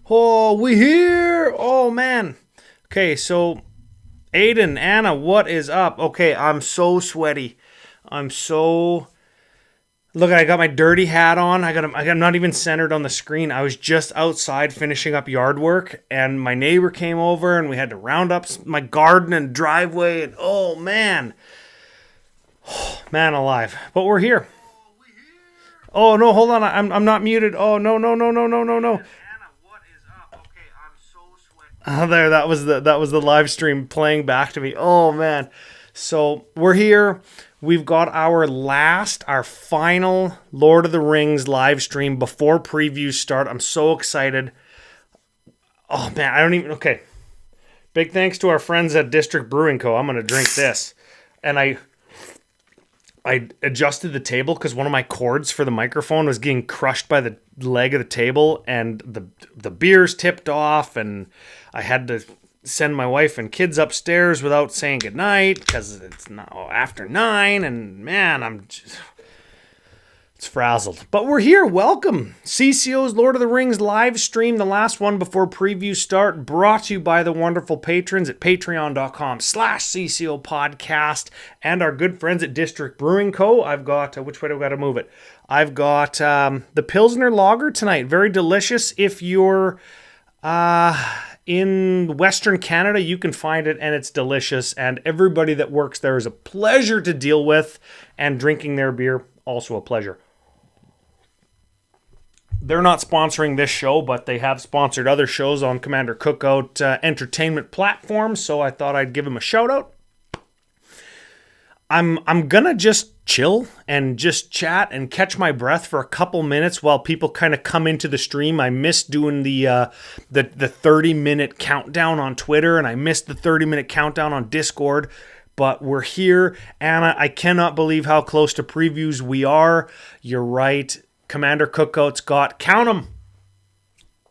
Oh, we here! Oh, man. Okay, so Aiden, Anna, what is up? Okay, I'm so sweaty. I'm so. Look, I got my dirty hat on. I'm not even centered on the screen. I was just outside finishing up yard work, and my neighbor came over, and we had to round up my garden and driveway. And oh man, man alive! But we're here. Oh no, hold on. I'm not muted. Oh no no no no no no no. Oh, there, that was the live stream playing back to me. Oh man. So we're here. We've got our final Lord of the Rings live stream before previews start. I'm so excited. Oh man, okay. Big thanks to our friends at District Brewing Co. I'm gonna drink this. And I adjusted the table because one of my cords for the microphone was getting crushed by the leg of the table, and the beers tipped off, and I had to send my wife and kids upstairs without saying goodnight because it's now after 9, and man, it's frazzled. But we're here. Welcome. CCO's Lord of the Rings live stream, the last one before previews start, brought to you by the wonderful patrons at patreon.com/CCO podcast and our good friends at District Brewing Co. I've got, which way do I got to move it? I've got the Pilsner Lager tonight. Very delicious. If you're in Western Canada, you can find it, and it's delicious. And everybody that works there is a pleasure to deal with, and drinking their beer, also a pleasure. They're not sponsoring this show, but they have sponsored other shows on Commander Cookout entertainment platforms, so I thought I'd give them a shout out. I'm gonna just chill and just chat and catch my breath for a couple minutes while people kind of come into the stream. I missed doing the 30-minute countdown on Twitter, and I missed the 30-minute countdown on Discord. But we're here. Anna, I cannot believe how close to previews we are. You're right. Commander Cookout's got, count them,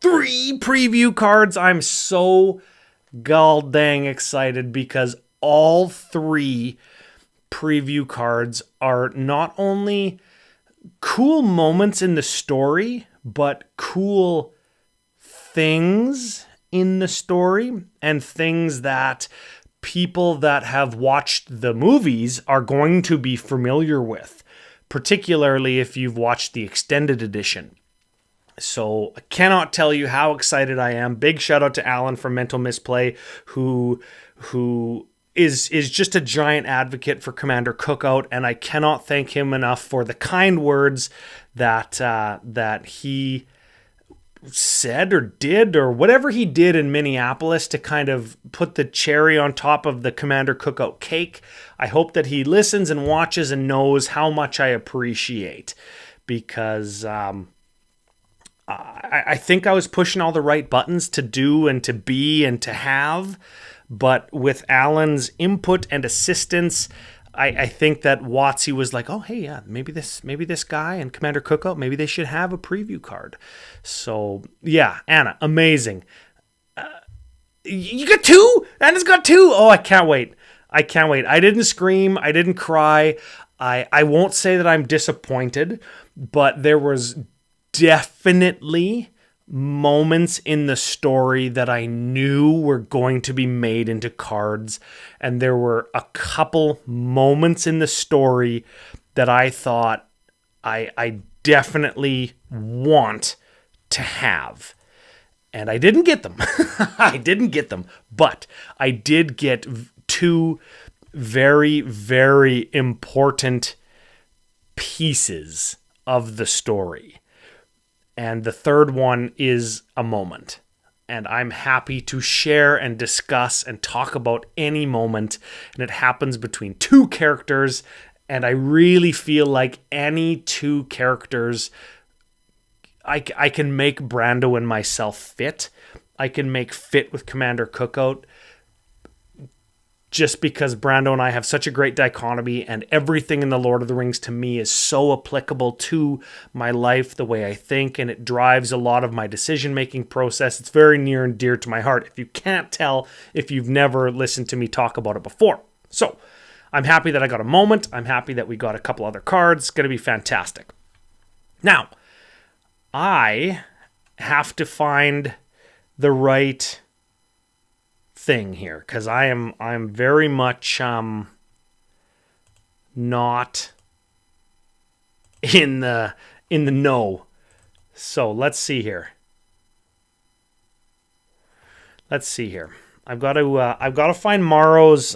3 preview cards. I'm so god dang excited because all 3 preview cards are not only cool moments in the story, but cool things in the story and things that people that have watched the movies are going to be familiar with, particularly if you've watched the extended edition. So I cannot tell you how excited I am. Big shout out to Alan from Mental Misplay, who is just a giant advocate for Commander Cookout, and I cannot thank him enough for the kind words that he said or did, or whatever he did in Minneapolis to kind of put the cherry on top of the Commander Cookout cake. I hope that he listens and watches and knows how much I appreciate, because I think I was pushing all the right buttons to do and to be and to have. But with Alan's input and assistance, I think that WotC was like, oh, hey, yeah, maybe this guy and Commander Cookout, maybe they should have a preview card. So, yeah, Anna, amazing. You got 2? Anna's got 2? Oh, I can't wait. I didn't scream. I didn't cry. I won't say that I'm disappointed, but there was definitely moments in the story that I knew were going to be made into cards, and there were a couple moments in the story that I thought I definitely want to have, and I didn't get them. But I did get 2 very, very important pieces of the story. And the third one is a moment. And I'm happy to share and discuss and talk about any moment. And it happens between 2 characters. And I really feel like any 2 characters, I can make Brando and myself fit. I can make fit with Commander Cookout. Just because Brando and I have such a great dichotomy, and everything in The Lord of the Rings to me is so applicable to my life, the way I think, and it drives a lot of my decision-making process. It's very near and dear to my heart, if you can't tell, if you've never listened to me talk about it before. So, I'm happy that I got a moment. I'm happy that we got a couple other cards. It's going to be fantastic. Now, I have to find the right thing here, because I'm very much not in the know. So let's see here. I've got to find Morrow's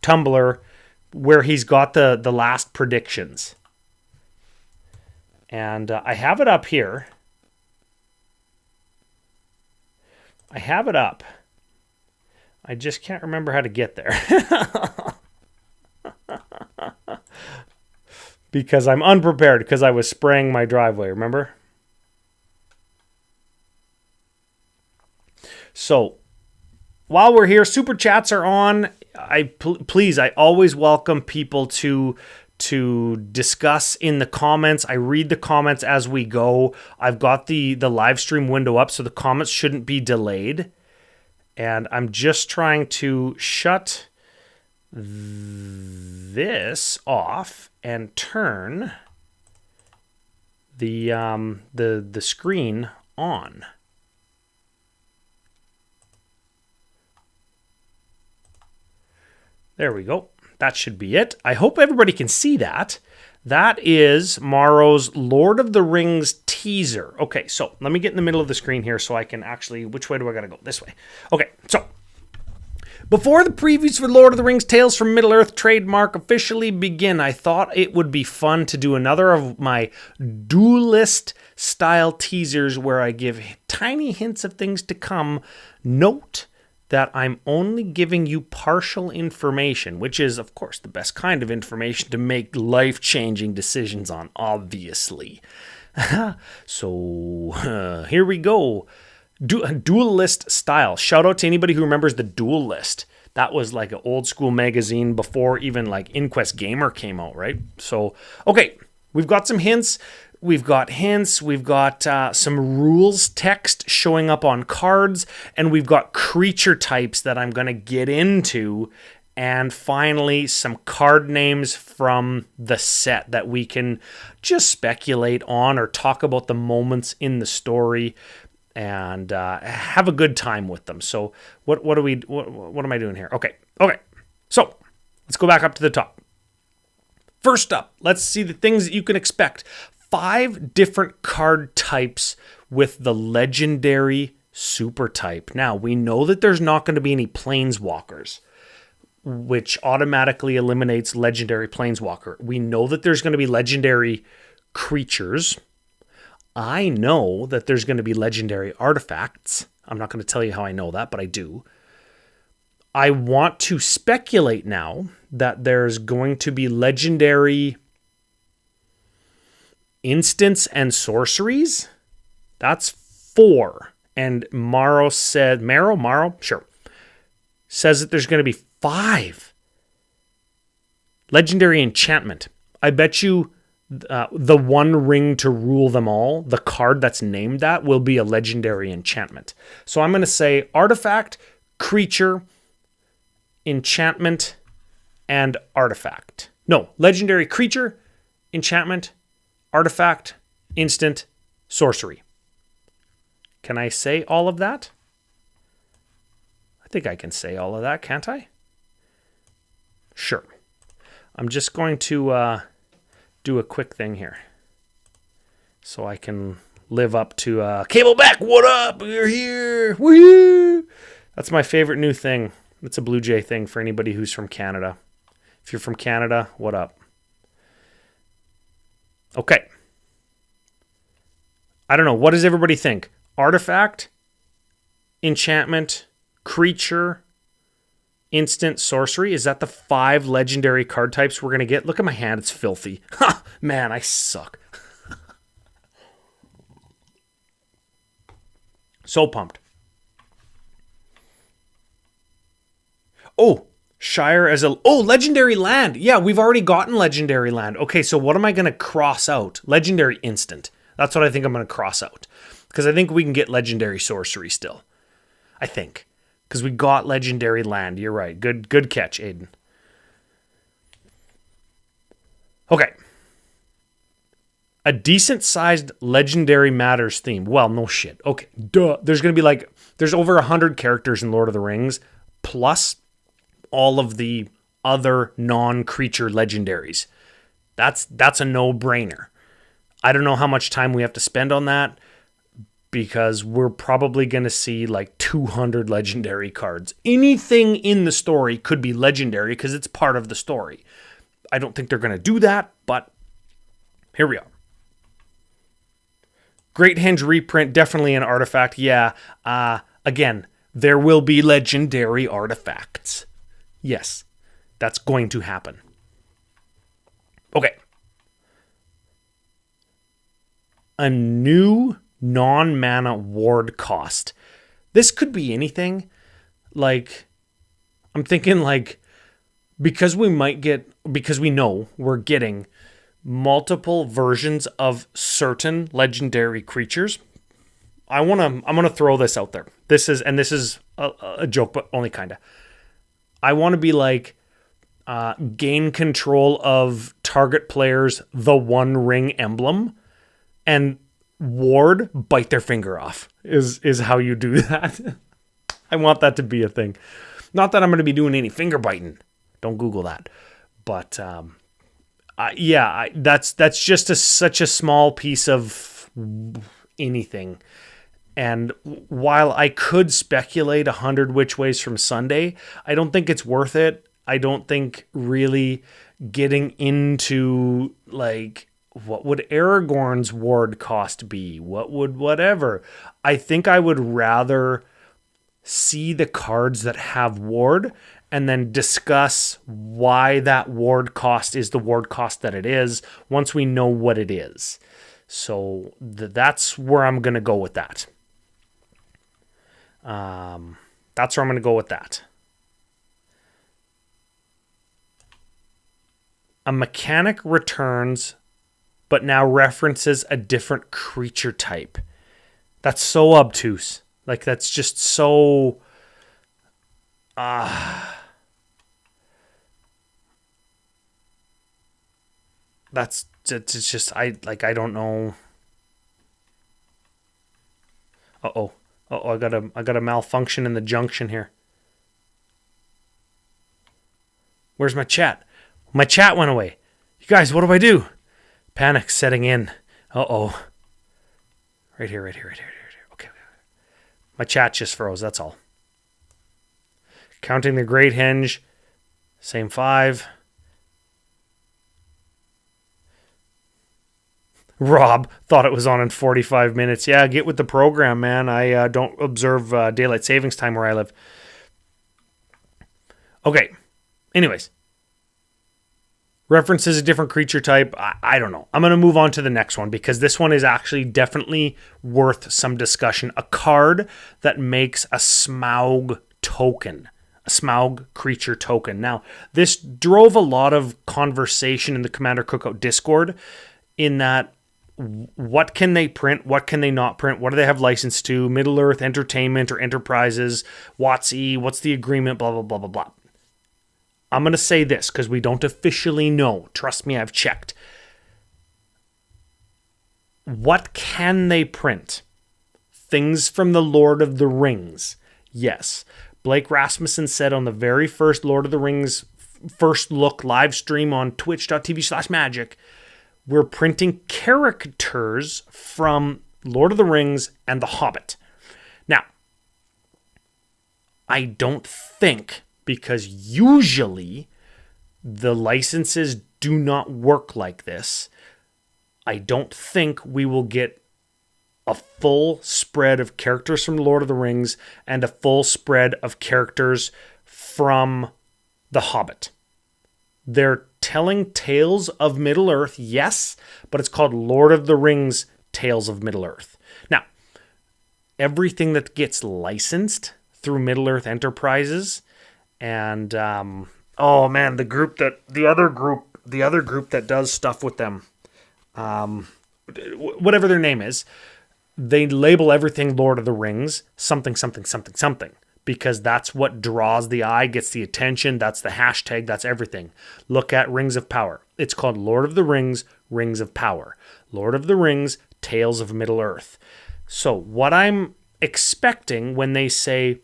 Tumblr where he's got the last predictions. And I have it up here. I have it up. I just can't remember how to get there. Because I'm unprepared because I was spraying my driveway, remember? So, while we're here, super chats are on. Please, I always welcome people to discuss in the comments. I read the comments as we go. I've got the live stream window up, so the comments shouldn't be delayed. And I'm just trying to shut this off and turn the screen on. There we go. That should be it. I hope everybody can see that. That is Morrow's Lord of the Rings teaser. Okay, so let me get in the middle of the screen here so I can actually... Which way do I gotta go? This way. Okay, so... Before the previews for Lord of the Rings Tales from Middle-earth trademark officially begin, I thought it would be fun to do another of my duelist-style teasers where I give tiny hints of things to come. Note that I'm only giving you partial information, which is, of course, the best kind of information to make life-changing decisions on, obviously. So, here we go. Duel List style. Shout out to anybody who remembers the Duel List. That was like an old school magazine before even like Inquest Gamer came out, right? So, okay, we've got some hints. We've got some rules text showing up on cards, and we've got creature types that I'm going to get into, and finally some card names from the set that we can just speculate on or talk about the moments in the story and have a good time with them. So what am I doing here? Okay. So let's go back up to the top. First up, let's see the things that you can expect. 5 different card types with the legendary super type. Now, we know that there's not going to be any planeswalkers, which automatically eliminates legendary planeswalker. We know that there's going to be legendary creatures. I know that there's going to be legendary artifacts. I'm not going to tell you how I know that, but I do. I want to speculate now that there's going to be legendary instants and sorceries. That's 4. And Morrow said, sure, says that there's going to be 5. Legendary enchantment. I bet you the one ring to rule them all, the card that's named that, will be a legendary enchantment. So I'm going to say artifact, creature, enchantment, and artifact. No, legendary creature, enchantment, artifact, instant, sorcery. Can I say all of that? I think I can say all of that, can't I? Sure. I'm just going to do a quick thing here so I can live up to Cableback, what up? We're here. Woohoo! That's my favorite new thing. It's a Blue Jay thing for anybody who's from Canada. If you're from Canada, what up? Okay. I don't know. What does everybody think? Artifact, enchantment, creature, instant, sorcery. Is that the 5 legendary card types we're going to get? Look at my hand. It's filthy. Ha! Man, I suck. So pumped. Oh, Shire as a... Oh, legendary land. Yeah, we've already gotten legendary land. Okay, so what am I going to cross out? Legendary instant. That's what I think I'm going to cross out. Because I think we can get legendary sorcery still. I think. Because we got legendary land. You're right. Good catch, Aiden. Okay. A decent-sized Legendary Matters theme. Well, no shit. Okay, duh. There's going to be there's over 100 characters in Lord of the Rings, plus all of the other non-creature legendaries. That's a no-brainer. I don't know how much time we have to spend on that, because we're probably going to see 200 legendary cards. Anything in the story could be legendary because it's part of the story. I don't think they're going to do that, but here we are. Great Henge reprint, definitely an artifact. Yeah, again, there will be legendary artifacts. Yes, that's going to happen. Okay. A new non-mana ward cost. This could be anything. I'm thinking because we know we're getting multiple versions of certain legendary creatures. I'm gonna throw this out there. This is a joke, but only kinda. I want to be gain control of target players the One Ring emblem, and ward bite their finger off is how you do that. I want that to be a thing. Not that I'm going to be doing any finger biting. Don't Google that. But that's just such a small piece of anything. And while I could speculate 100 which ways from Sunday, I don't think it's worth it. I don't think really getting into what would Aragorn's ward cost be? What would whatever? I think I would rather see the cards that have ward and then discuss why that ward cost is the ward cost that it is once we know what it is. So that's where I'm going to go with that. That's where I'm going to go with that. A mechanic returns, but now references a different creature type. That's so obtuse. That's just so... it's just, I don't know. I got a malfunction in the junction here. Where's my chat? My chat went away. You guys, what do I do? Panic setting in. Right here. Okay. My chat just froze, that's all. Counting the Great Henge. Same 5. Rob thought it was on in 45 minutes. Yeah, get with the program, man. I don't observe daylight savings time where I live. Okay. Anyways. References a different creature type. I don't know. I'm going to move on to the next one because this one is actually definitely worth some discussion. A card that makes a Smaug token. A Smaug creature token. Now, this drove a lot of conversation in the Commander Cookout Discord in that what can they print? What can they not print? What do they have license to? Middle-earth Entertainment or Enterprises? WotC? What's the agreement? Blah, blah, blah, blah, blah. I'm going to say this because we don't officially know. Trust me, I've checked. What can they print? Things from the Lord of the Rings. Yes. Blake Rasmussen said on the very first Lord of the Rings first look live stream on twitch.tv/magic, we're printing characters from Lord of the Rings and The Hobbit. Now, I don't think, because usually the licenses do not work like this, I don't think we will get a full spread of characters from Lord of the Rings and a full spread of characters from The Hobbit. They're telling Tales of Middle-earth, yes, but it's called Lord of the Rings Tales of Middle-earth. Now, everything that gets licensed through Middle-earth Enterprises and the other group that does stuff with them, whatever their name is, they label everything Lord of the Rings, something. because that's what draws the eye, gets the attention. That's the hashtag. That's everything. Look at Rings of Power. It's called Lord of the Rings, Rings of Power. Lord of the Rings, Tales of Middle-earth. So what I'm expecting when they say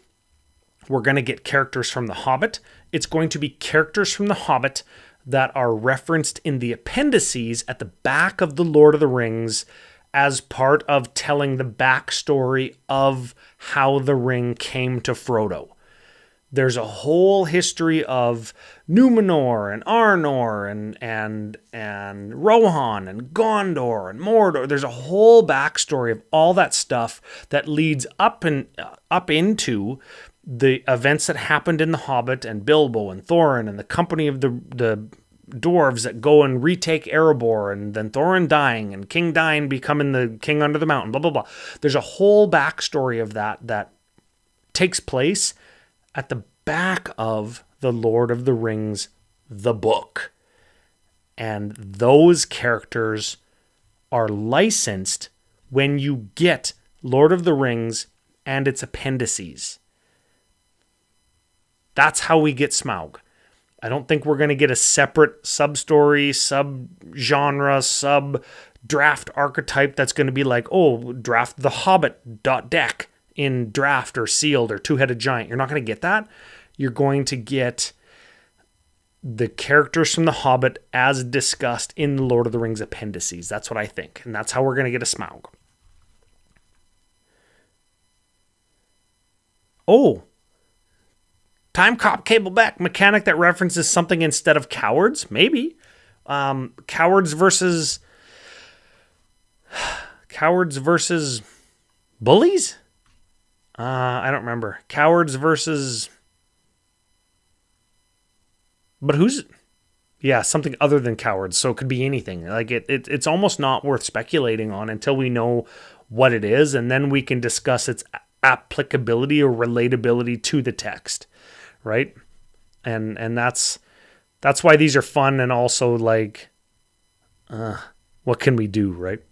we're going to get characters from The Hobbit, it's going to be characters from The Hobbit that are referenced in the appendices at the back of the Lord of the Rings as part of telling the backstory of how the ring came to Frodo. There's a whole history of Numenor and Arnor and Rohan and Gondor and Mordor. There's a whole backstory of all that stuff that leads up into the events that happened in The Hobbit and Bilbo and Thorin and the company of the dwarves that go and retake Erebor, and then Thorin dying and King Dain becoming the king under the mountain, blah, blah, blah. There's a whole backstory of that takes place at the back of the Lord of the Rings, the book. And those characters are licensed when you get Lord of the Rings and its appendices. That's how we get Smaug. I don't think we're going to get a separate sub-story, sub-genre, sub-draft archetype that's going to be like, oh, draft the Hobbit.deck in draft or sealed or two-headed giant. You're not going to get that. You're going to get the characters from The Hobbit as discussed in the Lord of the Rings appendices. That's what I think. And that's how we're going to get a Smaug. Oh, Time Cop Cableback mechanic that references something instead of cowards? Maybe. Cowards versus bullies? I don't remember. Cowards versus... But who's... Yeah, something other than cowards. So it could be anything. Like it's almost not worth speculating on until we know what it is, and then we can discuss its applicability or relatability to the text. Right? And that's why these are fun, and also like what can we do, right?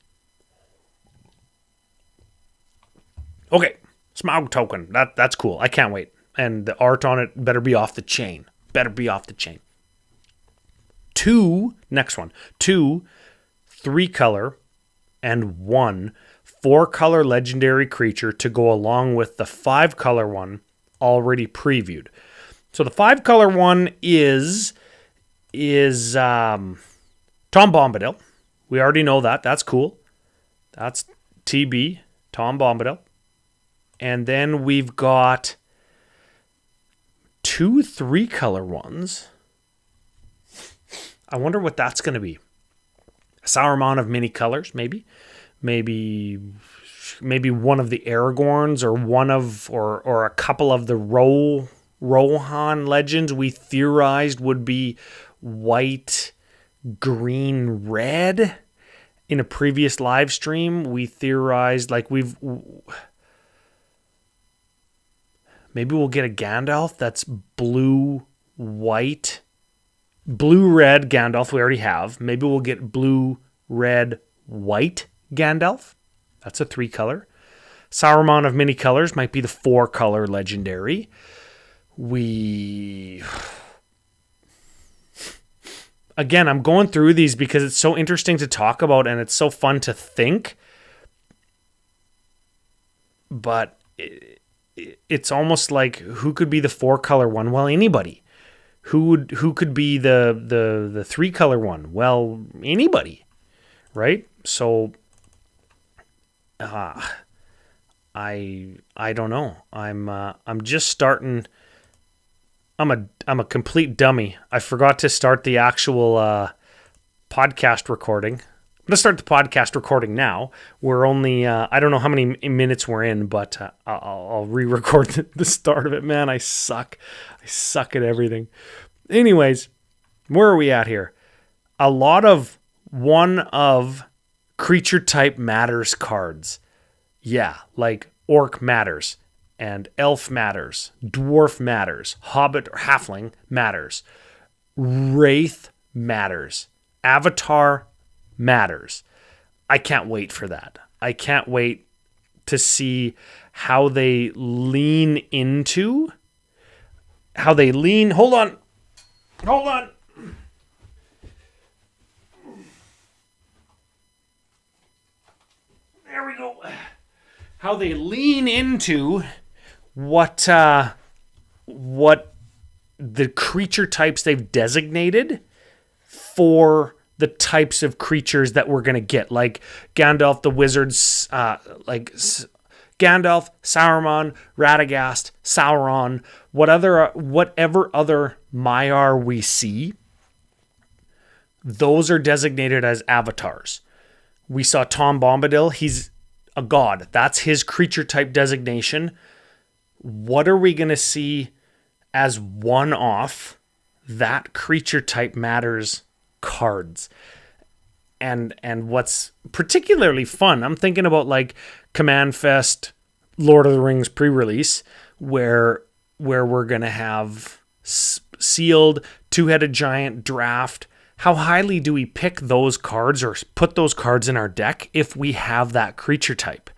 Okay, Smaug token. That's cool. I can't wait. And the art on it better be off the chain. Next one. 2 3-color and 1 4-color legendary creature to go along with the 5-color one already previewed. So the 5-color one is Tom Bombadil. We already know that. That's cool. That's TB, Tom Bombadil. And then we've got 2 3-color ones. I wonder what that's going to be. Sauron of many colors, maybe. Maybe one of the Aragorns, or one of or a couple of the Rohan legends we theorized would be white, green, red. In a previous live stream, we theorized maybe we'll get a Gandalf that's blue, white, blue, red Gandalf we already have. Maybe we'll get blue, red, white Gandalf. That's a 3-color. Sauron of many colors might be the 4-color legendary. Again, I'm going through these because it's so interesting to talk about and it's so fun to think. But it's almost like, who could be the 4-color one? Well, anybody. Who could be the 3-color one? Well, anybody, right? So, I don't know. I'm just starting. I'm a complete dummy. I forgot to start the actual podcast recording. I'm going to start the podcast recording now. We're only, I don't know how many minutes we're in, but I'll re-record the start of it. Man, I suck. I suck at everything. Anyways, where are we at here? A lot of one of creature type matters cards. Yeah, like orc matters. And elf matters, dwarf matters, hobbit or halfling matters, wraith matters, avatar matters. I can't wait for that. I can't wait to see how they lean into, hold on. There we go. How they lean into what the creature types they've designated for the types of creatures that we're going to get, like Gandalf the Wizards, Gandalf, Saruman, Radagast, Sauron, whatever other Maiar we see, those are designated as avatars. We saw Tom Bombadil, he's a god. That's his creature type designation. What are we going to see as one-off that creature type matters cards? And what's particularly fun, I'm thinking about like Command Fest, Lord of the Rings pre-release, where we're going to have sealed, two-headed giant draft. How highly do we pick those cards or put those cards in our deck if we have that creature type?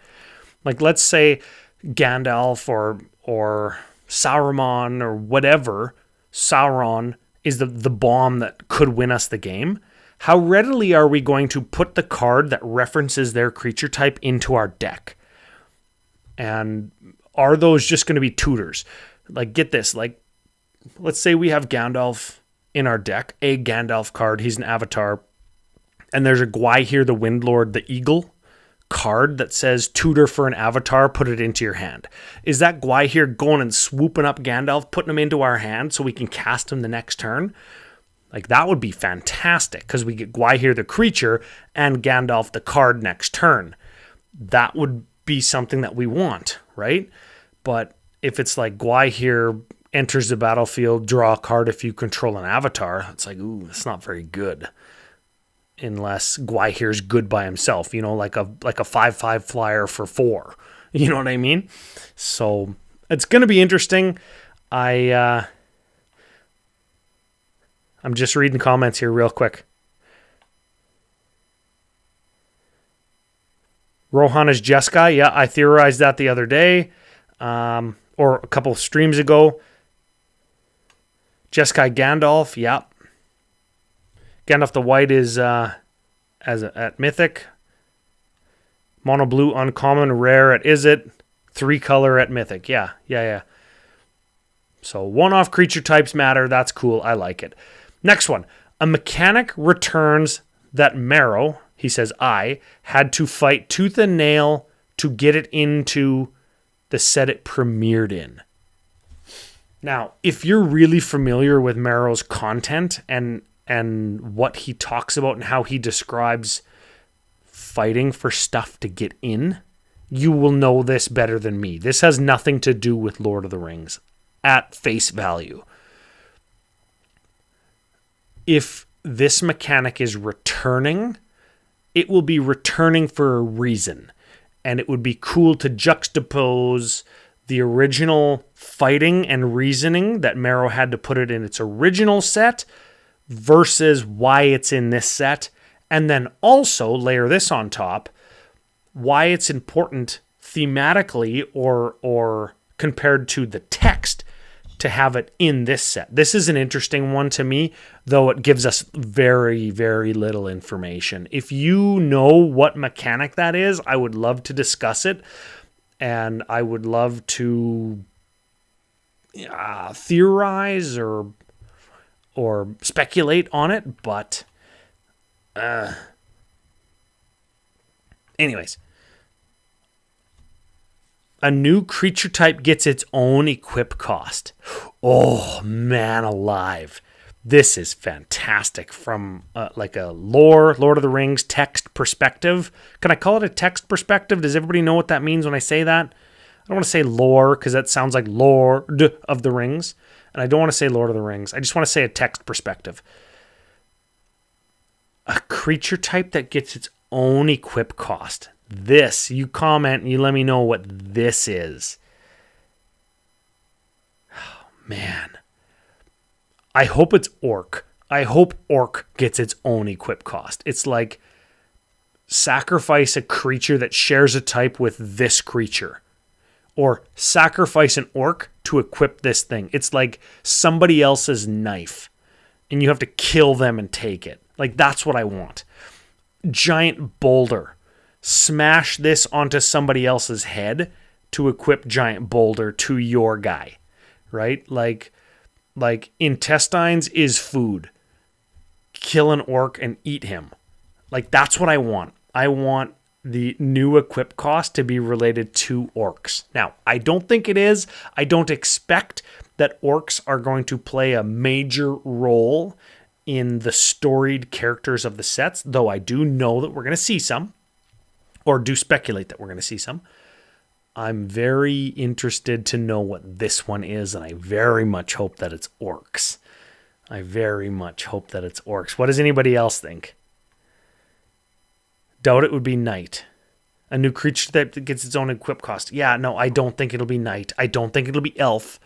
Like, let's say Gandalf or Saruman or whatever, Sauron is the bomb that could win us the game. How readily are we going to put the card that references their creature type into our deck? And are those just going to be tutors? Like, get this, like, let's say we have Gandalf in our deck, a Gandalf card, he's an avatar, and there's a Gwaihir the Windlord, the Eagle card that says tutor for an avatar, put it into your hand. Is that Gwaihir going and swooping up Gandalf, putting him into our hand so we can cast him the next turn? Like, that would be fantastic, because we get Gwaihir the creature and Gandalf the card next turn. That would be something that we want, right? But if it's like Gwaihir enters the battlefield, draw a card if you control an avatar, it's like, ooh, it's not very good. Unless Gwaihir's good by himself, like a 5/5 flyer for 4. You know what I mean? So it's going to be interesting. I'm just reading comments here real quick. Rohan is Jeskai. Yeah, I theorized that the other day, or a couple of streams ago. Jeskai Gandalf, yeah. Gandalf the White is at Mythic. Mono Blue Uncommon, Rare at Izzet. 3-color at Mythic. Yeah. So one-off creature types matter. That's cool. I like it. Next one. A mechanic returns that Marrow, he says I, had to fight tooth and nail to get it into the set it premiered in. Now, if you're really familiar with Marrow's content and what he talks about and how he describes fighting for stuff to get in, you will know this better than me. This has nothing to do with Lord of the Rings at face value. If this mechanic is returning, it will be returning for a reason. And it would be cool to juxtapose the original fighting and reasoning that Marrow had to put it in its original set versus why it's in this set. And then also layer this on top, why it's important thematically or compared to the text to have it in this set. This is an interesting one to me, though it gives us very, very little information. If you know what mechanic that is, I would love to discuss it. And I would love to theorize or speculate on it, but anyways. A new creature type gets its own equip cost. Oh, man alive. This is fantastic from like a Lord of the Rings text perspective. Can I call it a text perspective? Does everybody know what that means when I say that? I don't want to say lore because that sounds like Lord of the Rings. And I don't want to say Lord of the Rings. I just want to say a text perspective. A creature type that gets its own equip cost. This, you comment and you let me know what this is. Oh, man. I hope it's Orc. I hope Orc gets its own equip cost. It's like sacrifice a creature that shares a type with this creature. Or sacrifice an orc to equip this thing. It's like somebody else's knife. And you have to kill them and take it. Like, that's what I want. Giant boulder. Smash this onto somebody else's head to equip giant boulder to your guy. Right? Like intestines is food. Kill an orc and eat him. Like, that's what I want. I want the new equip cost to be related to orcs. Now, I don't think it is. I don't expect that orcs are going to play a major role in the storied characters of the sets, though I do know that we're going to see some, or do speculate that we're going to see some. I'm very interested to know what this one is, and I very much hope that it's orcs. I very much hope that it's orcs. What does anybody else think? Doubt it would be knight. A new creature that gets its own equip cost. Yeah, no, I don't think it'll be knight. I don't think it'll be elf.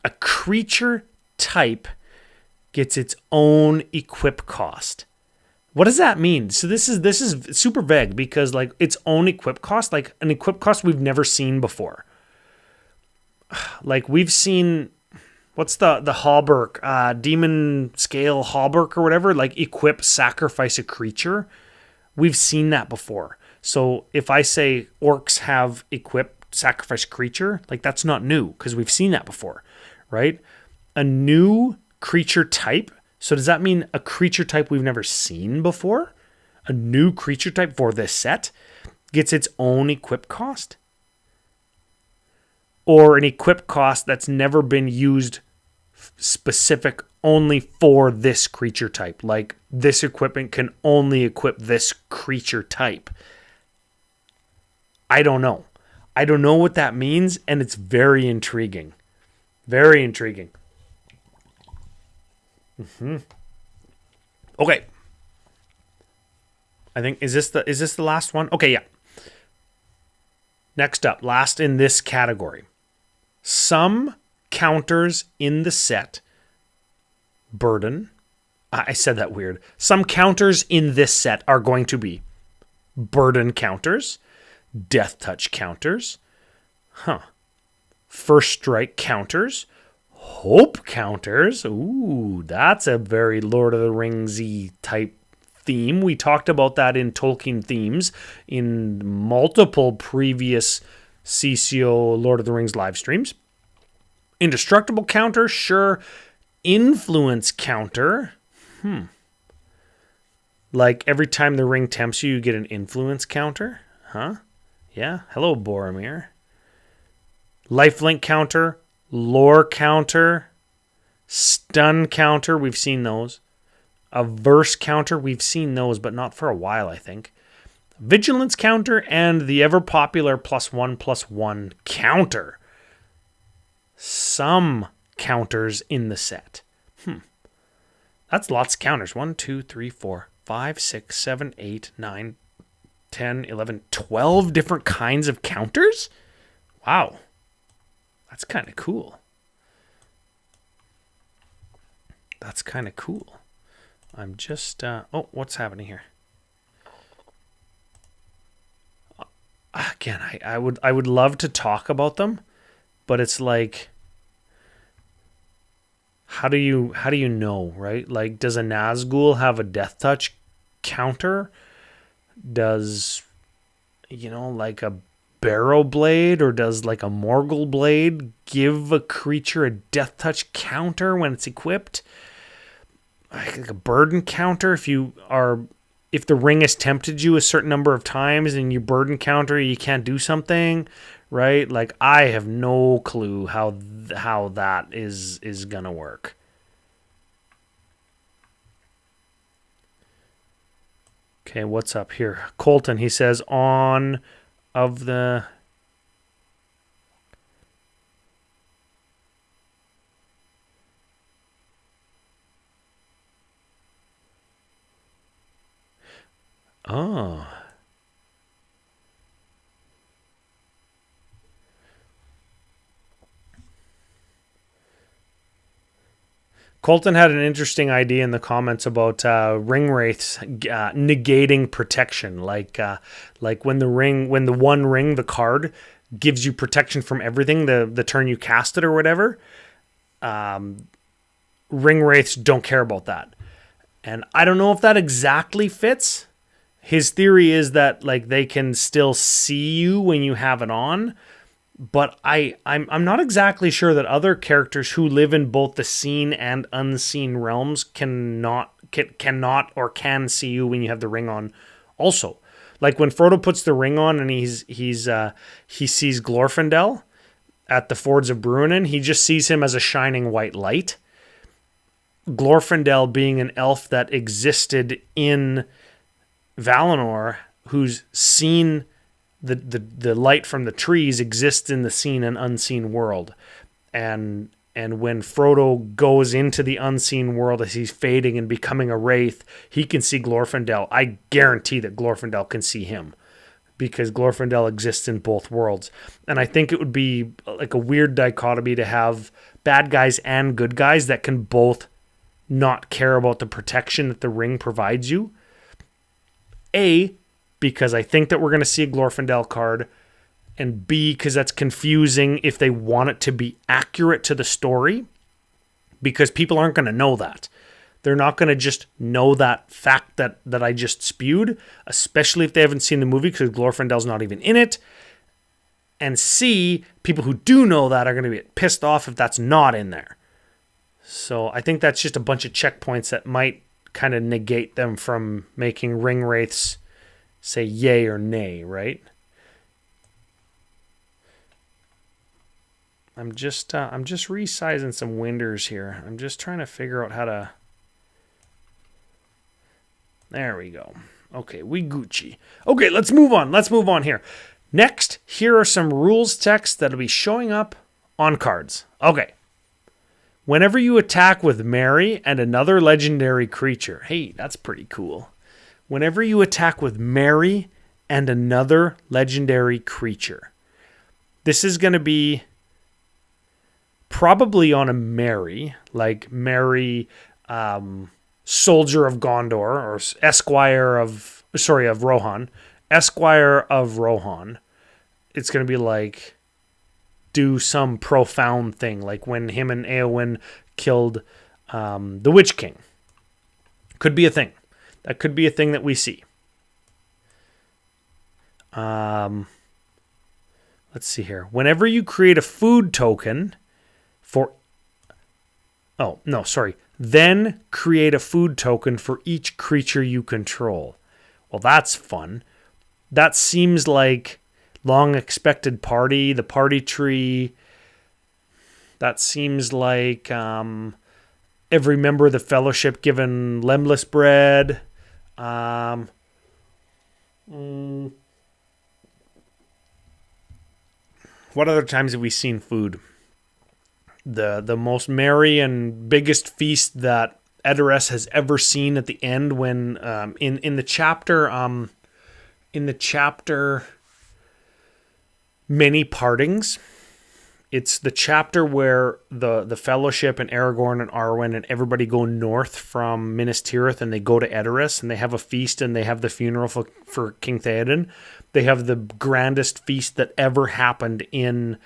A creature type gets its own equip cost. What does that mean? So this is super vague because, like, its own equip cost, like an equip cost we've never seen before. Like, we've seen, what's the Hallberg, demon scale Hallberg or whatever, like equip sacrifice a creature. We've seen that before. So if I say orcs have equipped sacrifice creature, like, that's not new because we've seen that before, right? A new creature type. So does that mean a creature type we've never seen before? A new creature type for this set gets its own equip cost? Or an equip cost that's never been used specific only for this creature type. Like, this equipment can only equip this creature type. I don't know. I don't know what that means, and it's very intriguing. Very intriguing. Okay. I think, is this the last one? Okay, yeah. Next up, last in this category. Some counters in the set burden. I said that weird. Some counters in this set are going to be burden counters, death touch counters, first strike counters, hope counters. Ooh, that's a very Lord of the Rings-y type theme. We talked about that in Tolkien themes in multiple previous CCO Lord of the Rings live streams. Indestructible counter, sure. Influence counter. Like, every time the ring tempts you, you get an influence counter. Huh? Yeah. Hello, Boromir. Lifelink counter. Lore counter. Stun counter. We've seen those. A verse counter. We've seen those, but not for a while, I think. Vigilance counter and the ever-popular +1/+1 counter. Some counters in the set. That's lots of counters. 1, 2, 3, 4, 5, 6, 7, 8, 9, 10, 11, 12 different kinds of counters? Wow. That's kind of cool. That's kind of cool. I'm just... oh, what's happening here? Again, I would love to talk about them, but it's like... How do you know, right? Like, does a Nazgul have a death touch counter? Does, like a Barrow Blade or does like a Morgul Blade give a creature a death touch counter when it's equipped? Like a burden counter, if the ring has tempted you a certain number of times and you burden counter, you can't do something, right? Like, I have no clue how that is gonna work. Okay, what's up here? Colton, he says, on of the... Oh. Colton had an interesting idea in the comments about ring wraiths negating protection, like when the one ring, the card, gives you protection from everything the turn you cast it or whatever. Ring wraiths don't care about that, and I don't know if that exactly fits. His theory is that like they can still see you when you have it on. But I'm not exactly sure that other characters who live in both the seen and unseen realms cannot or can see you when you have the ring on. Also, like when Frodo puts the ring on and he sees Glorfindel at the Fords of Bruinen, he just sees him as a shining white light. Glorfindel being an elf that existed in Valinor, who's seen the light from the trees exists in the seen and unseen world. And when Frodo goes into the unseen world as he's fading and becoming a wraith, he can see Glorfindel. I guarantee that Glorfindel can see him because Glorfindel exists in both worlds. And I think it would be like a weird dichotomy to have bad guys and good guys that can both not care about the protection that the ring provides you. Because I think that we're going to see a Glorfindel card, and B, because that's confusing if they want it to be accurate to the story, because people aren't going to know that. They're not going to just know that fact that I just spewed, especially if they haven't seen the movie, because Glorfindel's not even in it. And C, people who do know that are going to be pissed off if that's not in there. So I think that's just a bunch of checkpoints that might kind of negate them from making ring wraiths say yay or nay, right? I'm just resizing some winders here. I'm just trying to figure out how to. There we go. Okay, we Gucci. Okay, let's move on. Let's move on here. Next, here are some rules text that'll be showing up on cards. Okay. Whenever you attack with Merry and another legendary creature. Hey, that's pretty cool. Whenever you attack with Merry and another legendary creature. This is going to be probably on a Merry, like Merry, Soldier of Gondor, or Esquire of Rohan. Esquire of Rohan. It's going to be like, do some profound thing, like when him and Eowyn killed the Witch King. Could be a thing. That could be a thing that we see. Let's see here. Whenever you create a food token then create a food token for each creature you control. Well, that's fun. That seems like long expected party, the party tree. That seems like every member of the fellowship given lembless bread. What other times have we seen food? The most merry and biggest feast that Edoras has ever seen at the end when in the chapter Many Partings. It's the chapter where the Fellowship and Aragorn and Arwen and everybody go north from Minas Tirith and they go to Edoras and they have a feast and they have the funeral for King Theoden. They have the grandest feast that ever happened in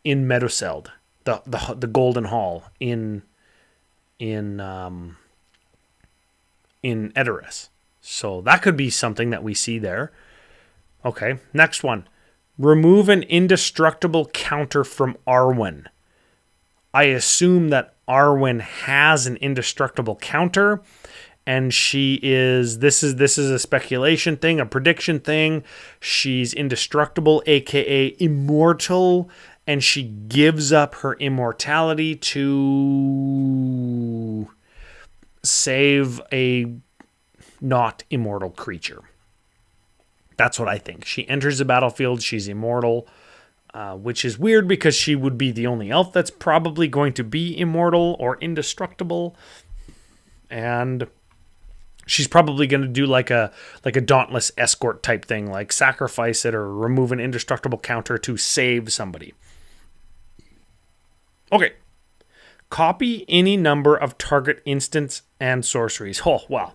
Meduseld, the Golden Hall in Edoras. So that could be something that we see there. Okay, next one. Remove an indestructible counter from Arwen. I assume that Arwen has an indestructible counter, and she is. This is a speculation thing, a prediction thing. She's indestructible, aka immortal, and she gives up her immortality to save a not immortal creature. That's what I think. She enters the battlefield. She's immortal, which is weird because she would be the only elf that's probably going to be immortal or indestructible. And she's probably going to do like a dauntless escort type thing, like sacrifice it or remove an indestructible counter to save somebody. Okay. Copy any number of target instants and sorceries. Oh, wow.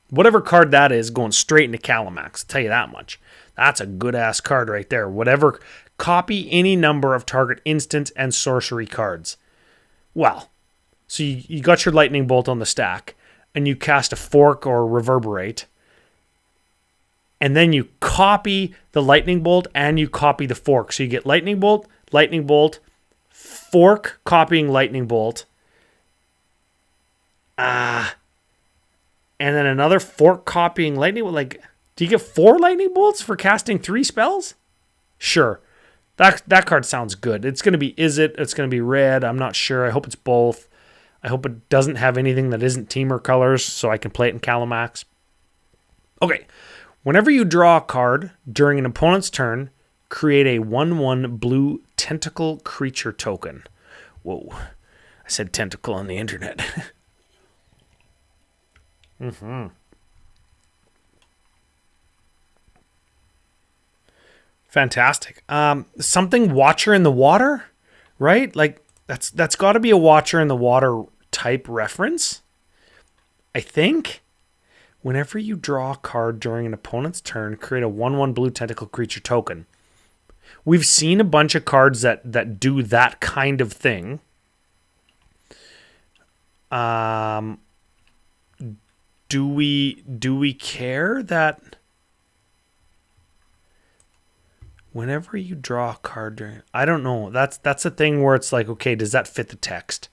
Whatever card that is, going straight into Calimax. I'll tell you that much. That's a good-ass card right there. Whatever. Copy any number of target instant and sorcery cards. Well, so you got your lightning bolt on the stack, and you cast a fork or reverberate, and then you copy the lightning bolt and you copy the fork. So you get lightning bolt, fork copying lightning bolt, and then another fork copying lightning bolt. Like, do you get 4 lightning bolts for casting 3 spells? Sure. That card sounds good. It's going to be it's going to be red. I'm not sure. I hope it's both. I hope it doesn't have anything that isn't Teamer colors so I can play it in Calimax. Okay. Whenever you draw a card during an opponent's turn, create a 1/1 blue tentacle creature token. Whoa. I said tentacle on the internet. Fantastic. Something Watcher in the Water, right? Like that's got to be a Watcher in the Water type reference, I think. Whenever you draw a card during an opponent's turn, create a 1/1 blue tentacle creature token. We've seen a bunch of cards that do that kind of thing. Do we care that whenever you draw a card during... I don't know. That's a thing where it's like, okay, does that fit the text?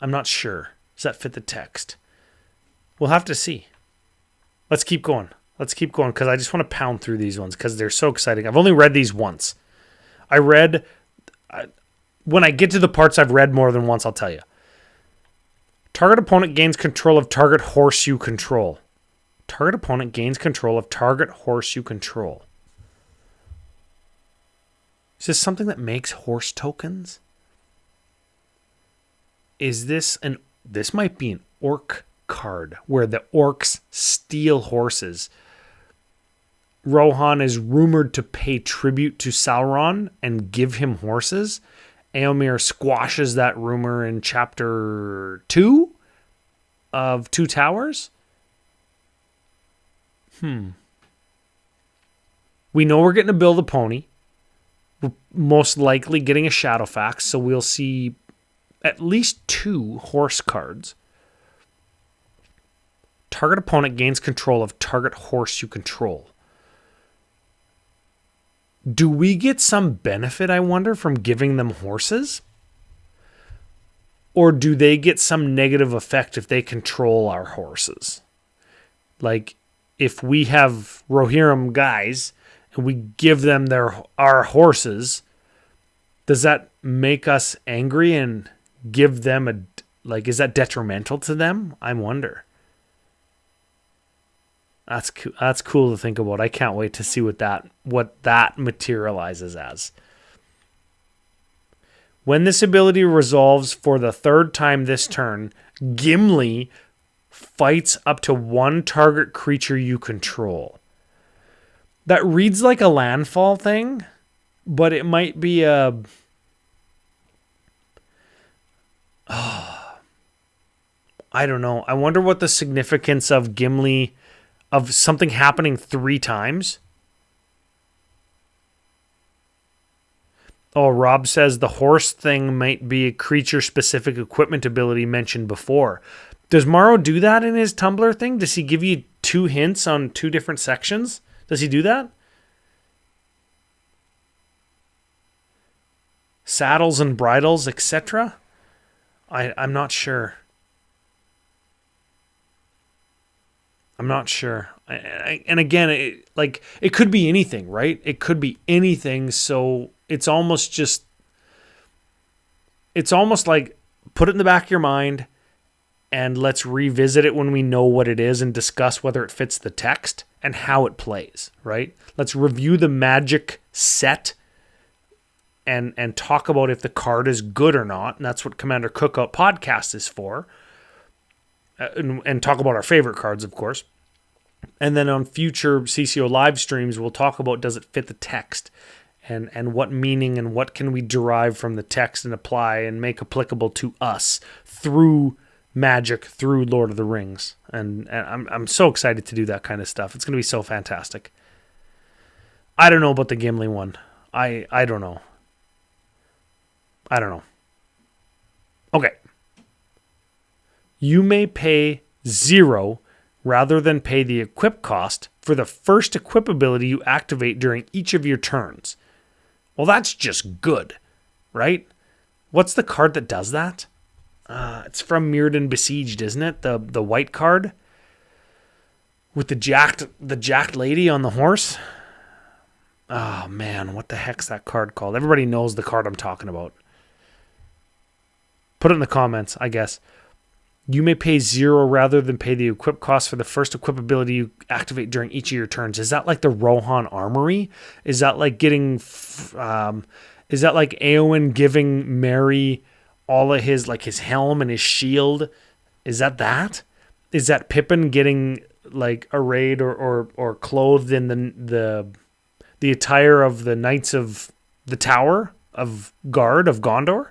I'm not sure. Does that fit the text? We'll have to see. Let's keep going because I just want to pound through these ones because they're so exciting. I've only read these once. When I get to the parts I've read more than once, I'll tell you. Target opponent gains control of target horse you control. Target opponent gains control of target horse you control. Is this something that makes horse tokens? Is this this might be an orc card where the orcs steal horses. Rohan is rumored to pay tribute to Sauron and give him horses. Éomer squashes that rumor in chapter 2 of Two Towers. We know we're getting a Build a Pony. We're most likely getting a Shadowfax, so we'll see at least 2 horse cards. Target opponent gains control of target horse you control. Do we get some benefit, I wonder, from giving them horses? Or do they get some negative effect if they control our horses? Like, if we have Rohirrim guys and we give them our horses, does that make us angry and give them is that detrimental to them? I wonder. That's cool to think about. I can't wait to see what that materializes as. When this ability resolves for the 3rd time this turn, Gimli fights up to 1 target creature you control. That reads like a landfall thing, but it might be a... I don't know. I wonder what the significance of Gimli... of something happening 3 times. Oh, Rob says the horse thing might be a creature-specific equipment ability mentioned before. Does Morrow do that in his Tumblr thing? Does he give you 2 hints on 2 different sections? Does he do that? Saddles and bridles, etc.? I'm not sure. I'm not sure. And again, it could be anything, right? It could be anything. So it's almost like put it in the back of your mind and let's revisit it when we know what it is and discuss whether it fits the text and how it plays, right? Let's review the magic set and talk about if the card is good or not. And that's what Commander Cookout podcast is for. And talk about our favorite cards, of course. And then on future CCO live streams, we'll talk about does it fit the text and what meaning and what can we derive from the text and apply and make applicable to us through magic, through Lord of the Rings. And I'm so excited to do that kind of stuff. It's going to be so fantastic. I don't know about the Gimli one. I don't know. I don't know. Okay. You may pay 0 rather than pay the equip cost for the first equip ability you activate during each of your turns. Well, that's just good, right? What's the card that does that? It's from Mirrodin Besieged, isn't it? The white card with the jacked lady on the horse. Oh man, what the heck's that card called? Everybody knows the card I'm talking about. Put it in the comments, I guess. You may pay 0 rather than pay the equip cost for the first equip ability you activate during each of your turns. Is that like the Rohan Armory? Is that like getting... is that like Éowyn giving Merry all of his, like his helm and his shield? Is that that? Is that Pippin getting like arrayed or clothed in the attire of the Knights of the Tower of Guard of Gondor?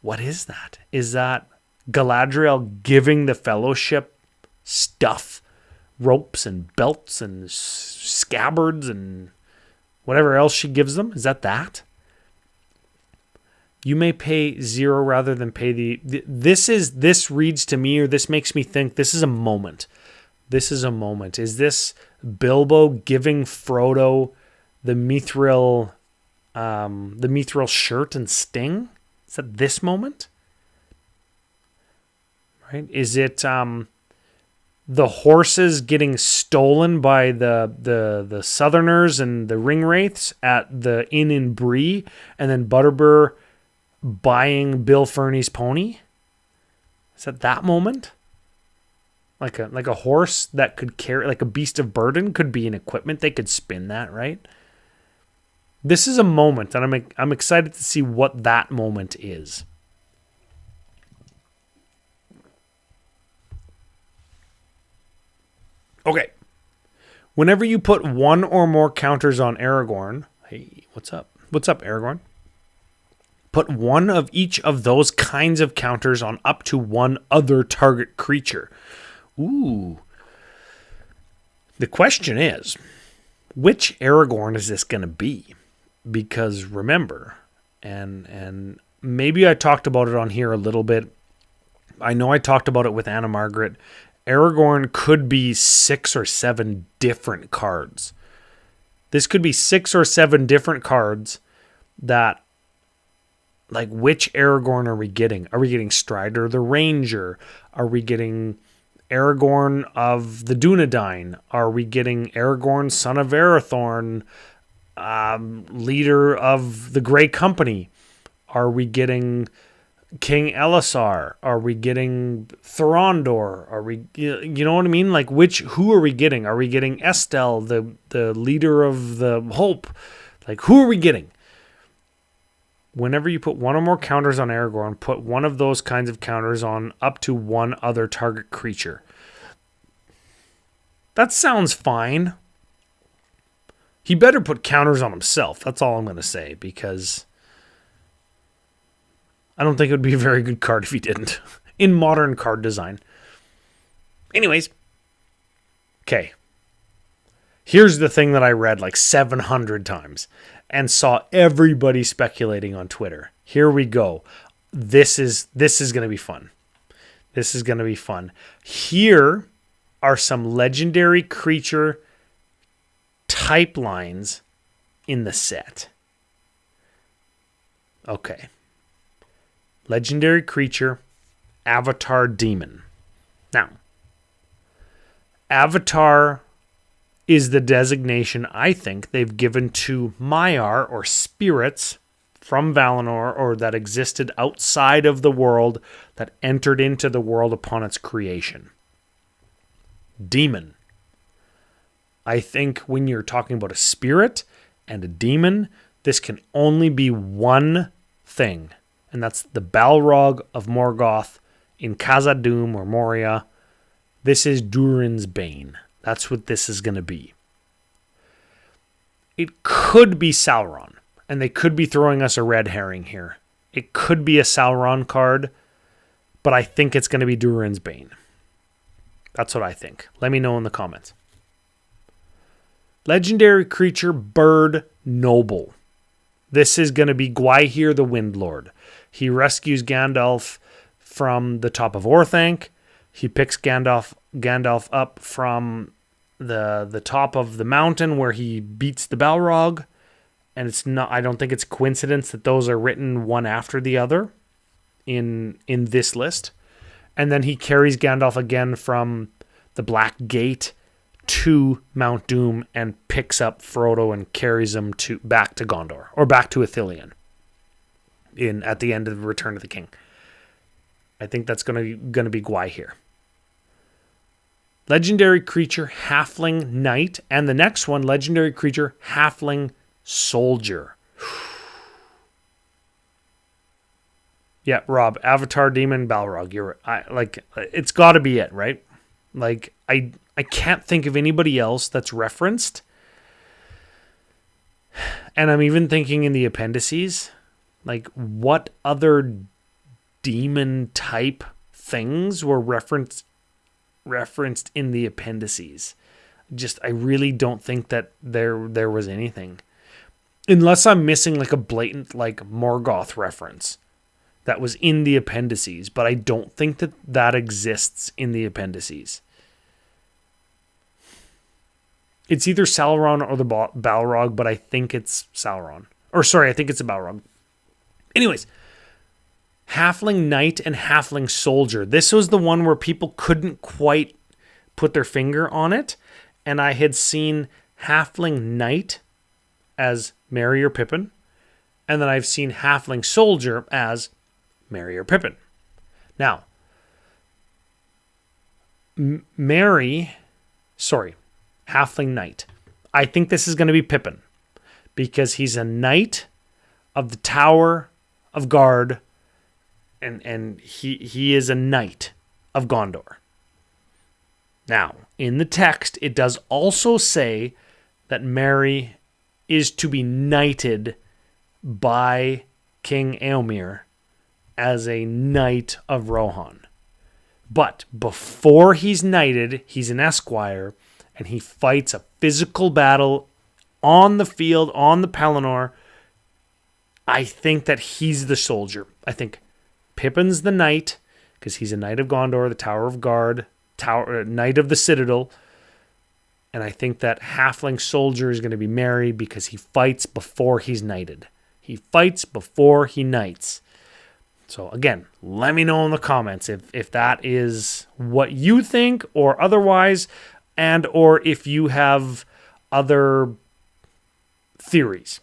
What is that? Is that Galadriel giving the Fellowship stuff, ropes and belts and scabbards and whatever else she gives them? Is that? You may pay 0 rather than pay this reads to me, or this makes me think this is a moment. This is a moment. Is this Bilbo giving Frodo the mithril shirt and sting? Is that this moment? Right? Is it the horses getting stolen by the Southerners and the Ringwraiths at the inn in Bree, and then Butterbur buying Bill Ferny's pony? Is that moment? Like a horse that could carry, like a beast of burden could be an equipment. They could spin that, right? This is a moment, and I'm excited to see what that moment is. Okay. Whenever you put 1 or more counters on Aragorn, hey, what's up? What's up, Aragorn? Put 1 of each of those kinds of counters on up to 1 other target creature. Ooh. The question is, which Aragorn is this going to be? Because remember, and maybe I talked about it on here a little bit. I know I talked about it with Anna Margaret. Aragorn could be 6 or 7 different cards. This could be 6 or 7 different cards that, like, which Aragorn are we getting? Are we getting Strider the Ranger? Are we getting Aragorn of the Dunedain? Are we getting Aragorn, son of Arathorn, leader of the Grey Company? Are we getting King Elisar? Are we getting Thorondor? Are we, you know what I mean? Like, who are we getting? Are we getting Estelle, the leader of the Hope? Like, who are we getting? Whenever you put 1 or more counters on Aragorn, put 1 of those kinds of counters on up to 1 other target creature. That sounds fine. He better put counters on himself. That's all I'm going to say, because I don't think it would be a very good card if he didn't, in modern card design. Anyways, okay. Here's the thing that I read like 700 times and saw everybody speculating on Twitter. Here we go. This is going to be fun. This is going to be fun. Here are some legendary creature type lines in the set. Okay. Legendary creature, Avatar Demon. Now, Avatar is the designation I think they've given to Maiar, or spirits from Valinor, or that existed outside of the world, that entered into the world upon its creation. Demon. I think when you're talking about a spirit and a demon, this can only be one thing, and that's the Balrog of Morgoth in Khazad-dûm or Moria. This is Durin's Bane. That's what this is going to be. It could be Sauron, and they could be throwing us a red herring here. It could be a Sauron card, but I think it's going to be Durin's Bane. That's what I think. Let me know in the comments. Legendary creature, bird, noble. This is going to be Gwaihir the Windlord. He rescues Gandalf from the top of Orthanc. He picks Gandalf up from the top of the mountain where he beats the Balrog. And it's not, I don't think it's coincidence that those are written one after the other in this list. And then he carries Gandalf again from the Black Gate to Mount Doom and picks up Frodo and carries him back to Gondor, or back to Ithilien at the end of Return of the King. I think that's gonna be Gwaihir. Legendary creature, halfling knight, and the next one, legendary creature, halfling soldier. Yeah, Rob, Avatar, Demon, Balrog. You're right. It's got to be it, right? Like, I can't think of anybody else that's referenced. And I'm even thinking in the appendices, like, what other demon type things were referenced in the appendices? I really don't think that there was anything. Unless I'm missing like a blatant like Morgoth reference that was in the appendices, but I don't think that exists in the appendices. It's either Sauron or the Balrog, but I think it's Sauron. I think it's a Balrog. Anyways, Halfling Knight and Halfling Soldier. This was the one where people couldn't quite put their finger on it, and I had seen Halfling Knight as Merry or Pippin, and then I've seen Halfling Soldier as Merry or Pippin. Now, Halfling Knight. I think this is going to be Pippin because he's a knight of the Tower of Guard, and he is a knight of Gondor. Now, in the text, it does also say that Merry is to be knighted by King Éomer as a knight of Rohan. But before he's knighted, he's an esquire, and he fights a physical battle on the field, on the Pelennor. I think that he's the soldier. I think Pippin's the knight, because he's a knight of Gondor, the Tower of Guard, knight of the Citadel. And I think that Halfling Soldier is going to be Merry because he fights before he's knighted. He fights before he knights. So again, let me know in the comments if that is what you think or otherwise, and or if you have other theories.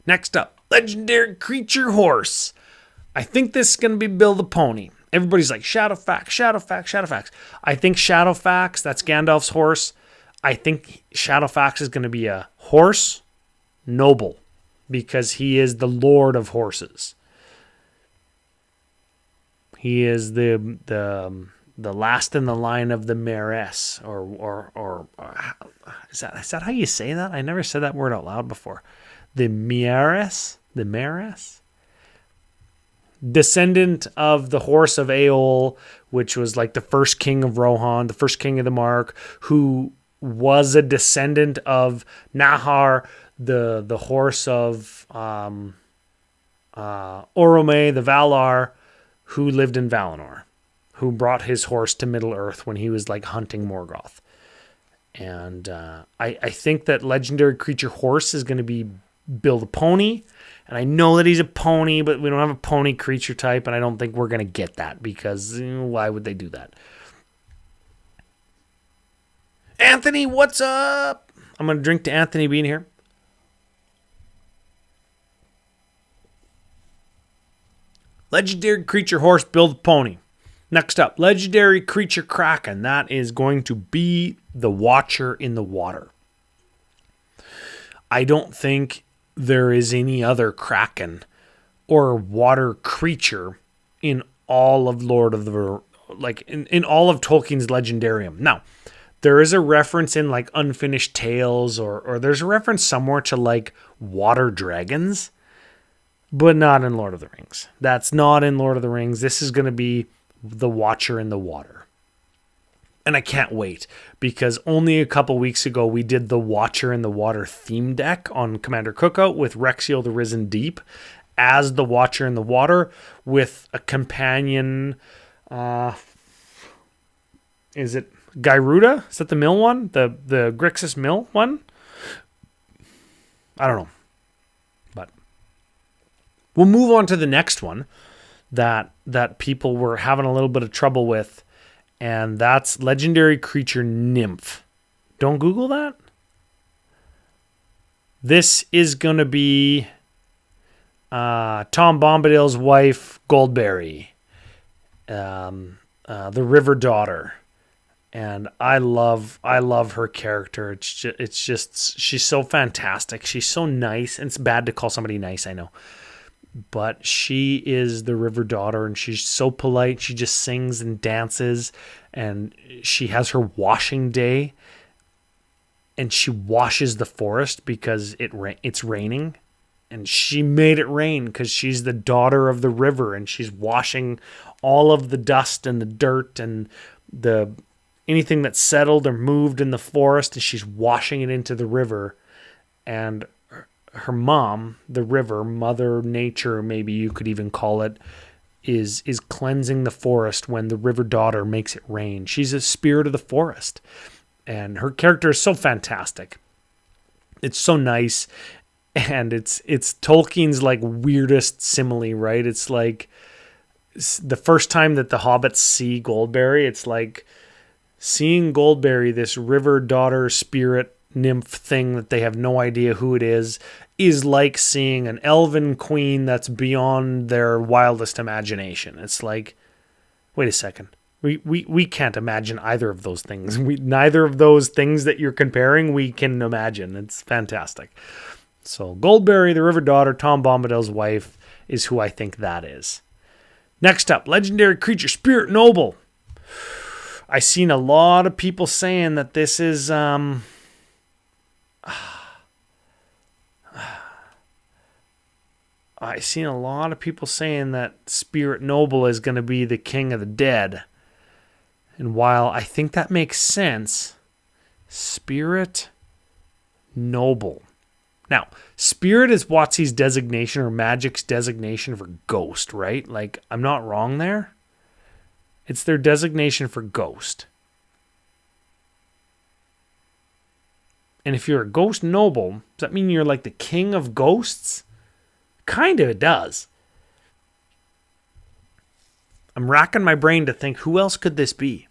Next up, legendary creature horse. I think this is going to be Bill the Pony. Everybody's like, Shadowfax, Shadowfax, Shadowfax. I think Shadowfax, that's Gandalf's horse. I think Shadowfax is going to be a horse noble because he is the lord of horses. He is the last in the line of the mayoress, or is that how you say that? I never said that word out loud before. The mayoress. Descendant of the horse of Eol, which was like the first king of Rohan, the first king of the Mark, who was a descendant of Nahar, the horse of Orome, the Valar, who lived in Valinor, who brought his horse to Middle-earth when he was like hunting Morgoth. And I think that legendary creature horse is going to be Bill the Pony. And I know that he's a pony, but we don't have a pony creature type, and I don't think we're going to get that because why would they do that? Anthony, what's up? I'm going to drink to Anthony being here. Legendary creature horse, Bill the Pony. Next up, legendary creature kraken. That is going to be the Watcher in the Water. I don't think there is any other kraken or water creature in all of in all of Tolkien's Legendarium. Now, There is a reference in like Unfinished Tales, or there's a reference somewhere to like water dragons, but not in Lord of the Rings. That's not in Lord of the Rings. This is going to be the Watcher in the Water. And I can't wait, because only a couple weeks ago we did the Watcher in the Water theme deck on Commander Cookout with Rexio the Risen Deep as the Watcher in the Water with a companion. Is it Gyruda? Is that the mill one? The Grixis mill one? I don't know. But we'll move on to the next one that people were having a little bit of trouble with, and that's Legendary Creature Nymph. Don't Google that. This is going to be Tom Bombadil's wife, Goldberry, the River Daughter. And I love her character. It's just she's so fantastic. She's so nice. And it's bad to call somebody nice, I know. But she is the River Daughter, and she's so polite. She just sings and dances, and she has her washing day, and she washes the forest because it's raining, and she made it rain because she's the daughter of the river, and she's washing all of the dust and the dirt and anything that's settled or moved in the forest, and she's washing it into the river. And her mom, the river, Mother Nature, maybe you could even call it, is cleansing the forest when the River Daughter makes it rain. She's a spirit of the forest, and her character is so fantastic. It's so nice, and it's Tolkien's like weirdest simile, right? It's like the first time that the hobbits see Goldberry, it's like seeing Goldberry, this River Daughter spirit nymph thing that they have no idea who it is like seeing an elven queen that's beyond their wildest imagination. It's like, wait a second. We can't imagine either of those things. Neither of those things that you're comparing, we can imagine. It's fantastic. So Goldberry, the River Daughter, Tom Bombadil's wife, is who I think that is. Next up, Legendary Creature Spirit Noble. I seen a lot of people saying that this is I've seen a lot of people saying that Spirit Noble is going to be the King of the Dead. And while I think that makes sense, Spirit Noble. Now, Spirit is WotC's designation, or Magic's designation for ghost, right? Like, I'm not wrong there. It's their designation for ghost. And if you're a ghost noble, does that mean you're like the king of ghosts? Kind of, it does. I'm racking my brain to think, who else could this be?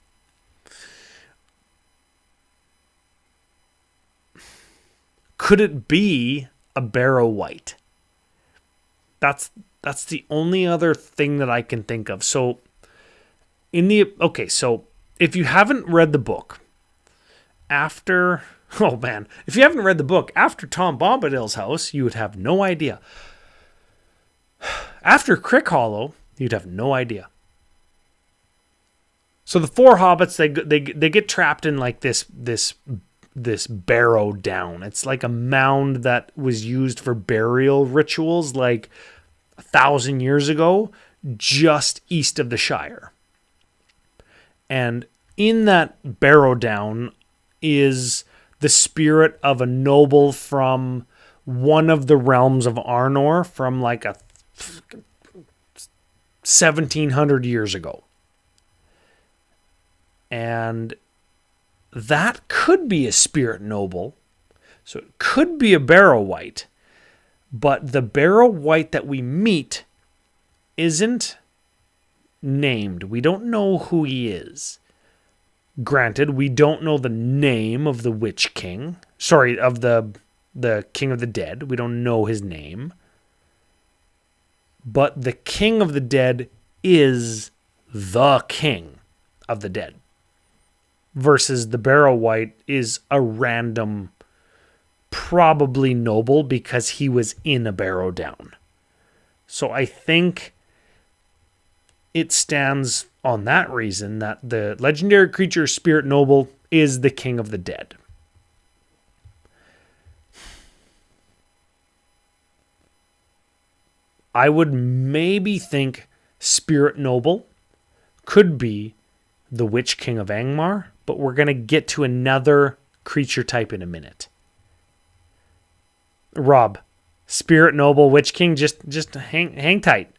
Could it be a Barrow Wight? That's the only other thing that I can think of. So if you haven't read the book, after Tom Bombadil's house, you would have no idea. After Crick Hollow, you'd have no idea. So the four hobbits, they get trapped in like this barrow down. It's like a mound that was used for burial rituals like 1,000 years ago, just east of the Shire. And in that barrow down is the spirit of a noble from one of the realms of Arnor from like 1,700 years ago. And that could be a spirit noble. So it could be a Barrow Wight. But the Barrow Wight that we meet isn't named. We don't know who he is. Granted, we don't know the name of the Witch King. Sorry, of the King of the Dead. We don't know his name. But the King of the Dead is the King of the Dead. Versus the Barrow Wight is a random, probably noble because he was in a barrow down. So I think it stands on that reason that the legendary creature Spirit Noble is the king of the dead. I would maybe think Spirit Noble could be the Witch King of Angmar, but we're going to get to another creature type in a minute. Rob, Spirit Noble, Witch King, just hang tight.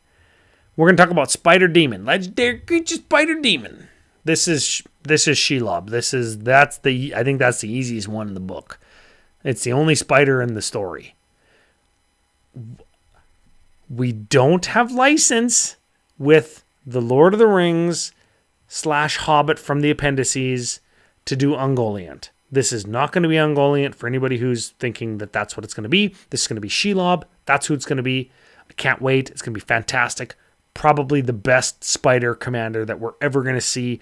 We're going to talk about Spider Demon, legendary creature Spider Demon. This is Shelob. I think that's the easiest one in the book. It's the only spider in the story. We don't have license with the Lord of the Rings / Hobbit from the appendices to do Ungoliant. This is not going to be Ungoliant for anybody who's thinking that that's what it's going to be. This is going to be Shelob. That's who it's going to be. I can't wait. It's going to be fantastic. Probably the best spider commander that we're ever going to see,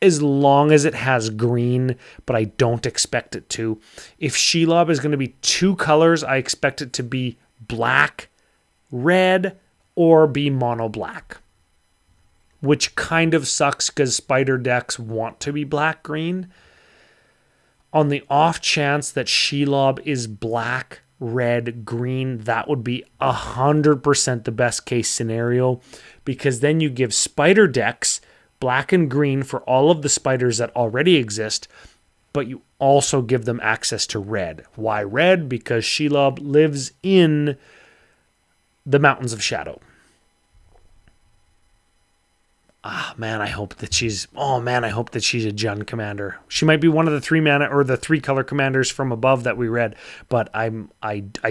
as long as it has green, but I don't expect it to. If Shelob is going to be 2 colors, I expect it to be black, red, or be mono black, which kind of sucks because spider decks want to be black green. On the off chance that Shelob is black, red, green, that would be 100% the best case scenario, because then you give spider decks black and green for all of the spiders that already exist, but you also give them access to red. Why red? Because Shelob lives in the Mountains of Shadow. I hope that she's a Jund commander. She might be one of the 3 mana or the 3 color commanders from above that we read, but I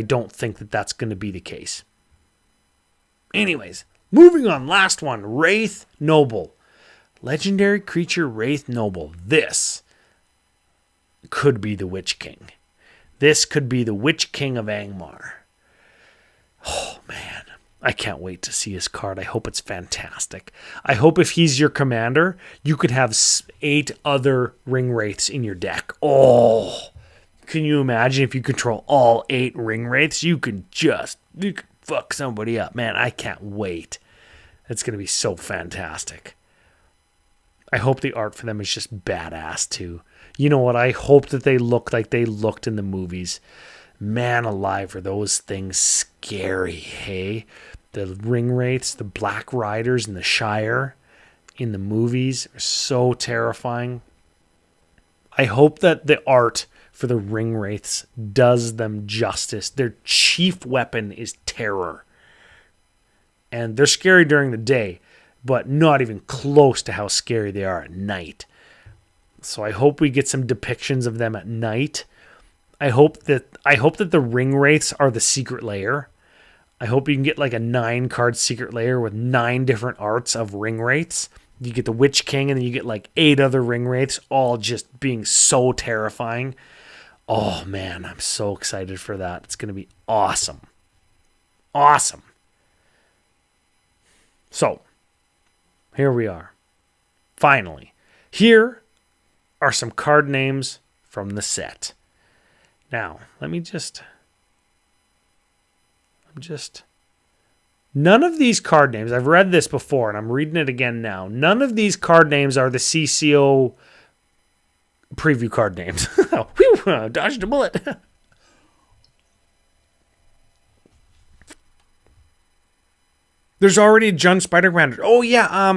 don't think that that's going to be the case. Anyways, moving on, last one, Wraith Noble. Legendary creature Wraith Noble. This could be the Witch King. This could be the Witch King of Angmar. Oh man, I can't wait to see his card. I hope it's fantastic. I hope if he's your commander, you could have 8 other Ring Wraiths in your deck. Oh, can you imagine if you control all 8 Ring Wraiths? You could fuck somebody up. Man, I can't wait. It's going to be so fantastic. I hope the art for them is just badass too. You know what? I hope that they look like they looked in the movies. Man alive, are those things scary, hey? The Ring Wraiths, the Black Riders, and the Shire in the movies are so terrifying. I hope that the art for the Ring Wraiths does them justice. Their chief weapon is terror. And they're scary during the day, but not even close to how scary they are at night. So I hope we get some depictions of them at night. I hope that the Ring Wraiths are the secret lair. I hope you can get like a 9-card secret lair with 9 different arts of Ring Wraiths. You get the Witch King, and then you get like 8 other Ring Wraiths, all just being so terrifying. Oh man, I'm so excited for that. It's going to be awesome. Awesome. So, here we are. Finally, here are some card names from the set. Now, none of these card names, I've read this before and I'm reading it again now. None of these card names are the CCO preview card names. Whew, dodged a bullet. There's already a Jund Spider Commander. Oh, yeah.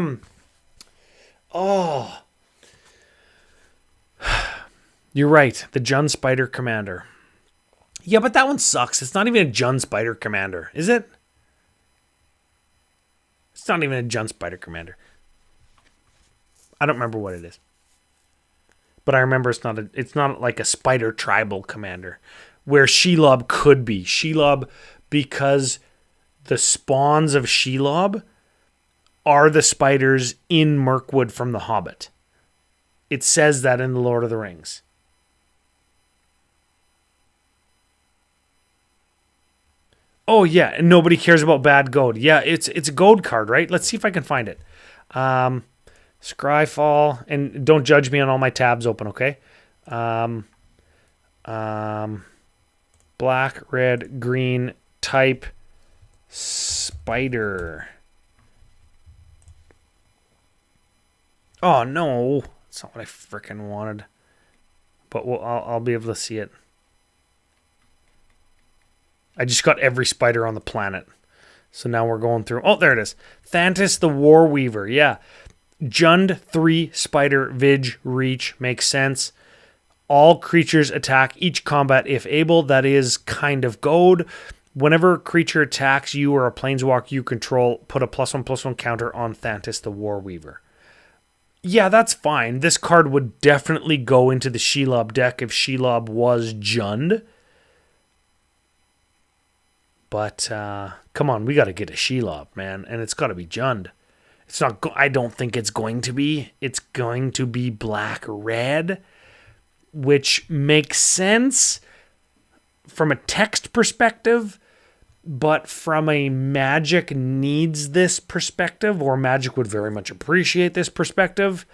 You're right. The Jund Spider Commander. Yeah, but that one sucks. It's not even a Jund Spider Commander, is it? It's not even a Jund Spider Commander. I don't remember what it is. But I remember it's not like a Spider Tribal Commander, where Shelob could be. Shelob, because the spawns of Shelob are the spiders in Mirkwood from The Hobbit. It says that in The Lord of the Rings. Oh, yeah, and nobody cares about bad gold. Yeah, it's a gold card, right? Let's see if I can find it. Scryfall, and don't judge me on all my tabs open, okay? Black, red, green, type, spider. Oh, no. That's not what I freaking wanted. but I'll be able to see it. I just got every spider on the planet. So now we're going through. Oh, there it is. Thantis the War Weaver. Yeah. Jund 3 spider Vig reach makes sense. All creatures attack each combat if able. That is kind of gold. Whenever a creature attacks you or a planeswalker you control, put a +1/+1 counter on Thantis the War Weaver. Yeah, that's fine. This card would definitely go into the Shelob deck if Shelob was Jund. But come on, we got to get a Shelob, man, and it's got to be Jund. It's not. I don't think it's going to be. It's going to be black-red, which makes sense from a text perspective, but from a Magic needs this perspective, or Magic would very much appreciate this perspective.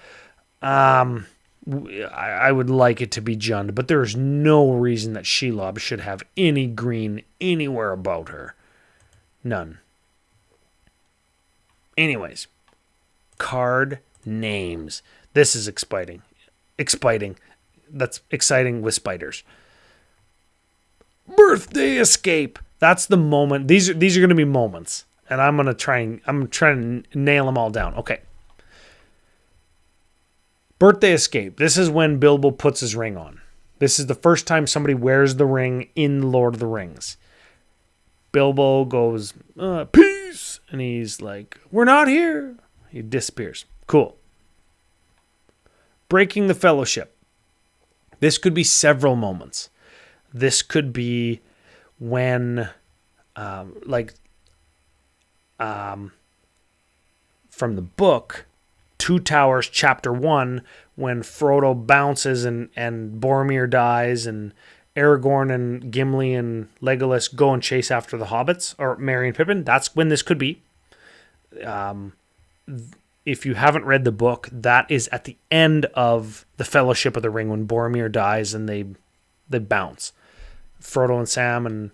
I would like it to be Jund, but there's no reason that Shelob should have any green anywhere about her. None. Anyways, card names. This is exciting. That's exciting with spiders. Birthday Escape. That's the moment. These are going to be moments, and I'm trying to nail them all down. Okay. Birthday Escape. This is when Bilbo puts his ring on. This is the first time somebody wears the ring in Lord of the Rings. Bilbo goes, peace, and he's like, we're not here. He disappears. Cool. Breaking the Fellowship. This could be several moments. This could be when, from the book, Two Towers, Chapter 1, when Frodo bounces and Boromir dies and Aragorn and Gimli and Legolas go and chase after the hobbits, or Merry and Pippin. That's when this could be. If you haven't read the book, that is at the end of the Fellowship of the Ring when Boromir dies and they bounce. Frodo and Sam and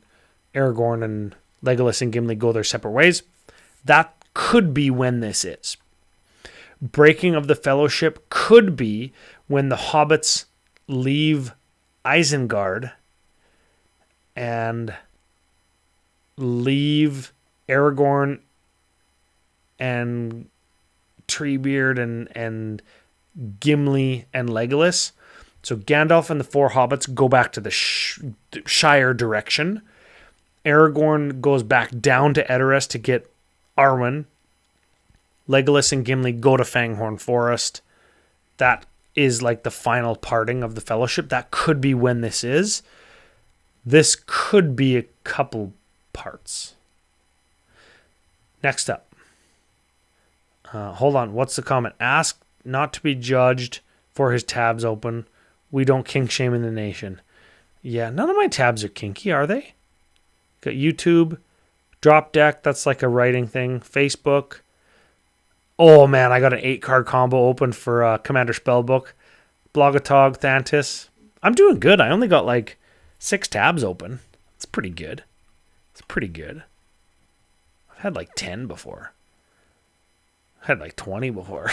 Aragorn and Legolas and Gimli go their separate ways. That could be when this is. Breaking of the Fellowship could be when the hobbits leave Isengard and leave Aragorn and Treebeard and Gimli and Legolas. So Gandalf and the four hobbits go back to the Shire direction. Aragorn goes back down to Edoras to get Arwen. Legolas and Gimli go to Fanghorn Forest. That is like the final parting of the Fellowship. That could be when this is. This could be a couple parts. Next up. Hold on. What's the comment? Ask not to be judged for his tabs open. We don't kink shame in the nation. Yeah, none of my tabs are kinky, are they? Got YouTube, Drop Deck, that's like a writing thing, Facebook. Oh man, I got an 8-card combo open for Commander Spellbook. Blogatog, Thantis. I'm doing good. I only got like 6 tabs open. It's pretty good. I've had like 10 before. I had like 20 before.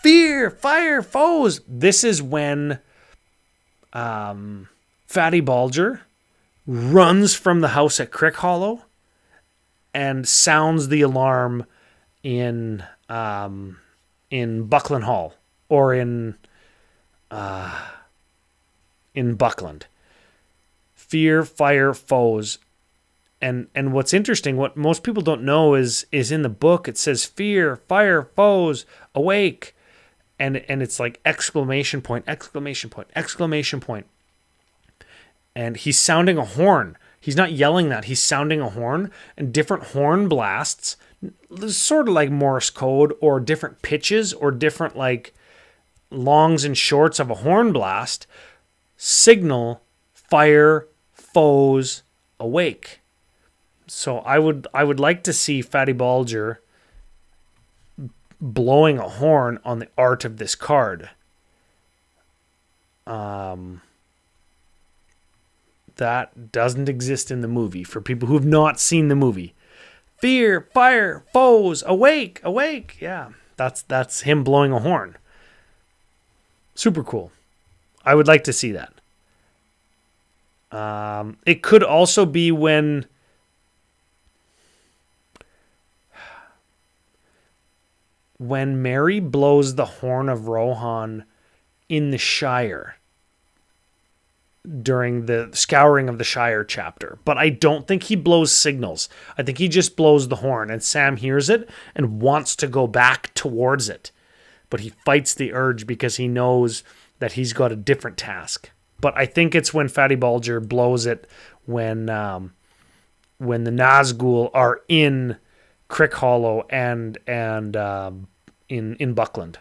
Fear, fire, foes. This is when Fatty Balger runs from the house at Crick Hollow and sounds the alarm in Buckland Hall or in Buckland. Fear, fire, foes. And what's interesting, what most people don't know is in the book it says fear, fire, foes, awake. And it's like exclamation point. And he's sounding a horn. He's not yelling that. He's sounding a horn. And different horn blasts, sort of like Morse code, or different pitches, or different like longs and shorts of a horn blast, signal fire, foes, awake. So I would like to see Fatty Balger blowing a horn on the art of this card. That doesn't exist in the movie for people who have not seen the movie. Fear, fire, foes, awake, awake. Yeah, that's him blowing a horn. Super cool. I would like to see that. It could also be when Mary blows the horn of Rohan in the Shire during the Scouring of the Shire chapter. But I don't think he blows signals. I think he just blows the horn, and Sam hears it and wants to go back towards it. But he fights the urge because he knows that he's got a different task. But I think it's when Fatty Bulger blows it when the Nazgul are in Crick Hollow and in Buckland.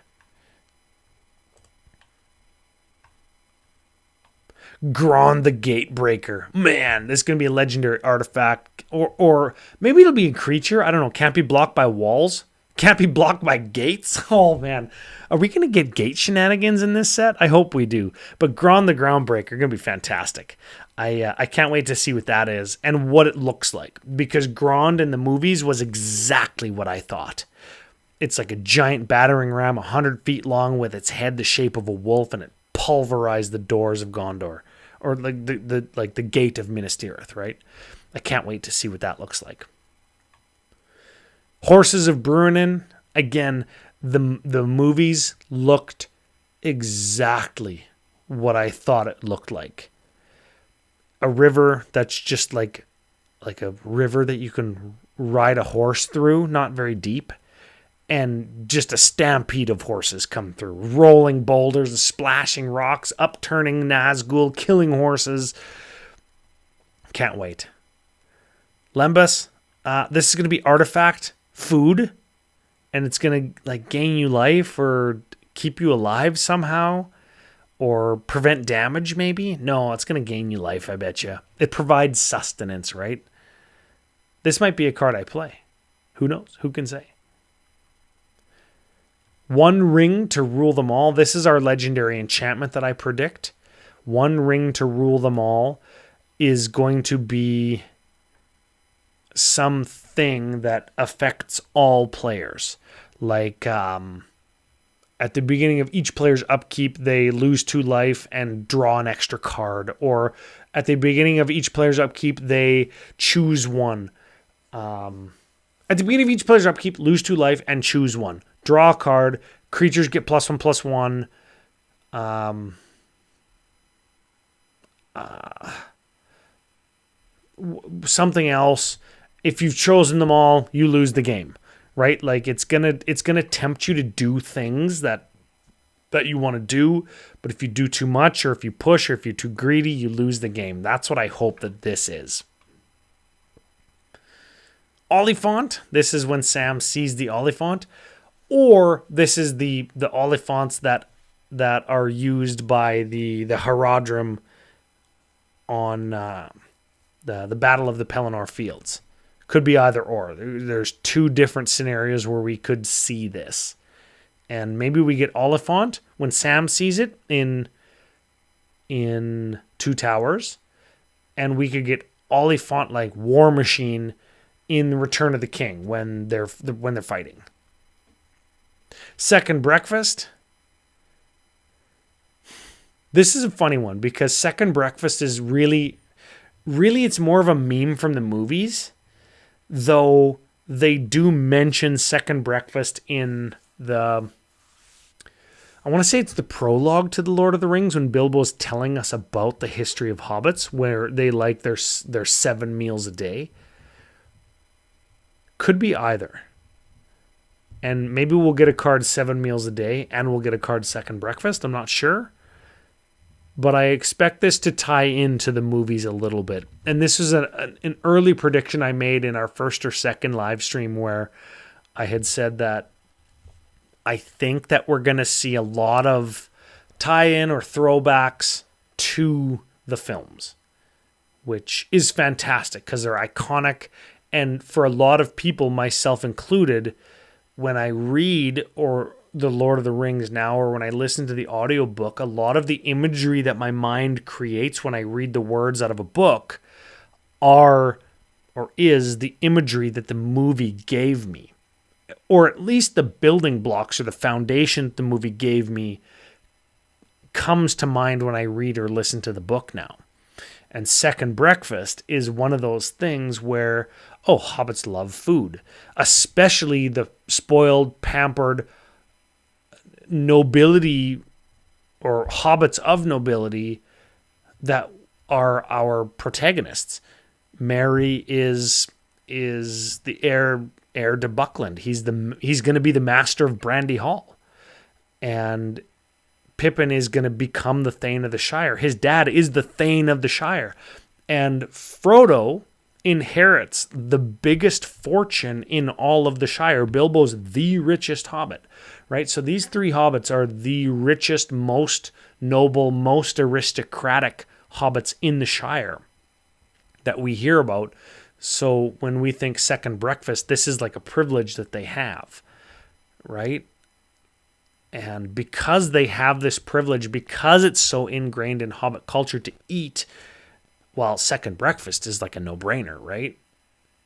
Gron the Gatebreaker. Man, this is going to be a legendary artifact. Or maybe it'll be a creature. I don't know. Can't be blocked by walls. Can't be blocked by gates. Oh, man. Are we going to get gate shenanigans in this set? I hope we do. But Gron the Groundbreaker, going to be fantastic. I can't wait to see what that is and what it looks like. Because Grond in the movies was exactly what I thought. It's like a giant battering ram 100 feet long with its head the shape of a wolf, and it pulverized the doors of Gondor. Or like the gate of Minas Tirith, right? I can't wait to see what that looks like. Horses of Bruinen, again, the movies looked exactly what I thought it looked like. A river that's just like a river that you can ride a horse through, not very deep, and just a stampede of horses come through, rolling boulders, splashing rocks, upturning Nazgul, killing horses. Can't wait. Lembas, this is going to be artifact food, and it's going to like gain you life or keep you alive somehow, or prevent damage maybe. No, it's going to gain you life, I bet you. It provides sustenance, right? This might be a card I play. Who knows? Who can say? One ring to rule them all. This is our legendary enchantment that I predict. One ring to rule them all is going to be something that affects all players. Like at the beginning of each player's upkeep, they lose 2 life and draw an extra card. Or at the beginning of each player's upkeep, they choose one. At the beginning of each player's upkeep, lose 2 life and choose one. Draw a card. Creatures get +1/+1. Something else. If you've chosen them all, you lose the game, right? Like it's gonna tempt you to do things that you want to do, but if you do too much, or if you push, or if you're too greedy, you lose the game. That's what I hope that this is. Oliphant. This is when Sam sees the Oliphant. Or this is the Oliphants that are used by the Haradrim on the Battle of the Pelennor Fields. Could be either or. There's 2 different scenarios where we could see this. And maybe we get Oliphant when Sam sees it in Two Towers. And we could get Oliphant like War Machine in Return of the King when they're fighting. Second Breakfast. This is a funny one because Second Breakfast is really it's more of a meme from the movies, though they do mention Second Breakfast in the, I want to say it's the prologue to The Lord of the Rings when Bilbo's telling us about the history of hobbits, where they like their 7 meals a day. Could be either. And maybe we'll get a card 7 meals a day and we'll get a card Second Breakfast. I'm not sure. But I expect this to tie into the movies a little bit. And this is an early prediction I made in our first or second live stream where I had said that I think that we're going to see a lot of tie-in or throwbacks to the films, which is fantastic because they're iconic. And for a lot of people, myself included, when I read or The Lord of the Rings now, or when I listen to the audiobook, a lot of the imagery that my mind creates when I read the words out of a book is the imagery that the movie gave me. Or at least the building blocks or the foundation the movie gave me comes to mind when I read or listen to the book now. And Second Breakfast is one of those things where, hobbits love food, especially the spoiled, pampered nobility or hobbits of nobility that are our protagonists. Merry is the heir to Buckland. He's going to be the master of Brandy Hall, and Pippin is going to become the Thane of the Shire. His dad is the Thane of the Shire. And Frodo inherits the biggest fortune in all of the Shire. Bilbo's the richest hobbit, right? So these three hobbits are the richest, most noble, most aristocratic hobbits in the Shire that we hear about. So when we think Second Breakfast, this is like a privilege that they have, right? And because they have this privilege, because it's so ingrained in Hobbit culture to eat, well, Second Breakfast is like a no-brainer, right?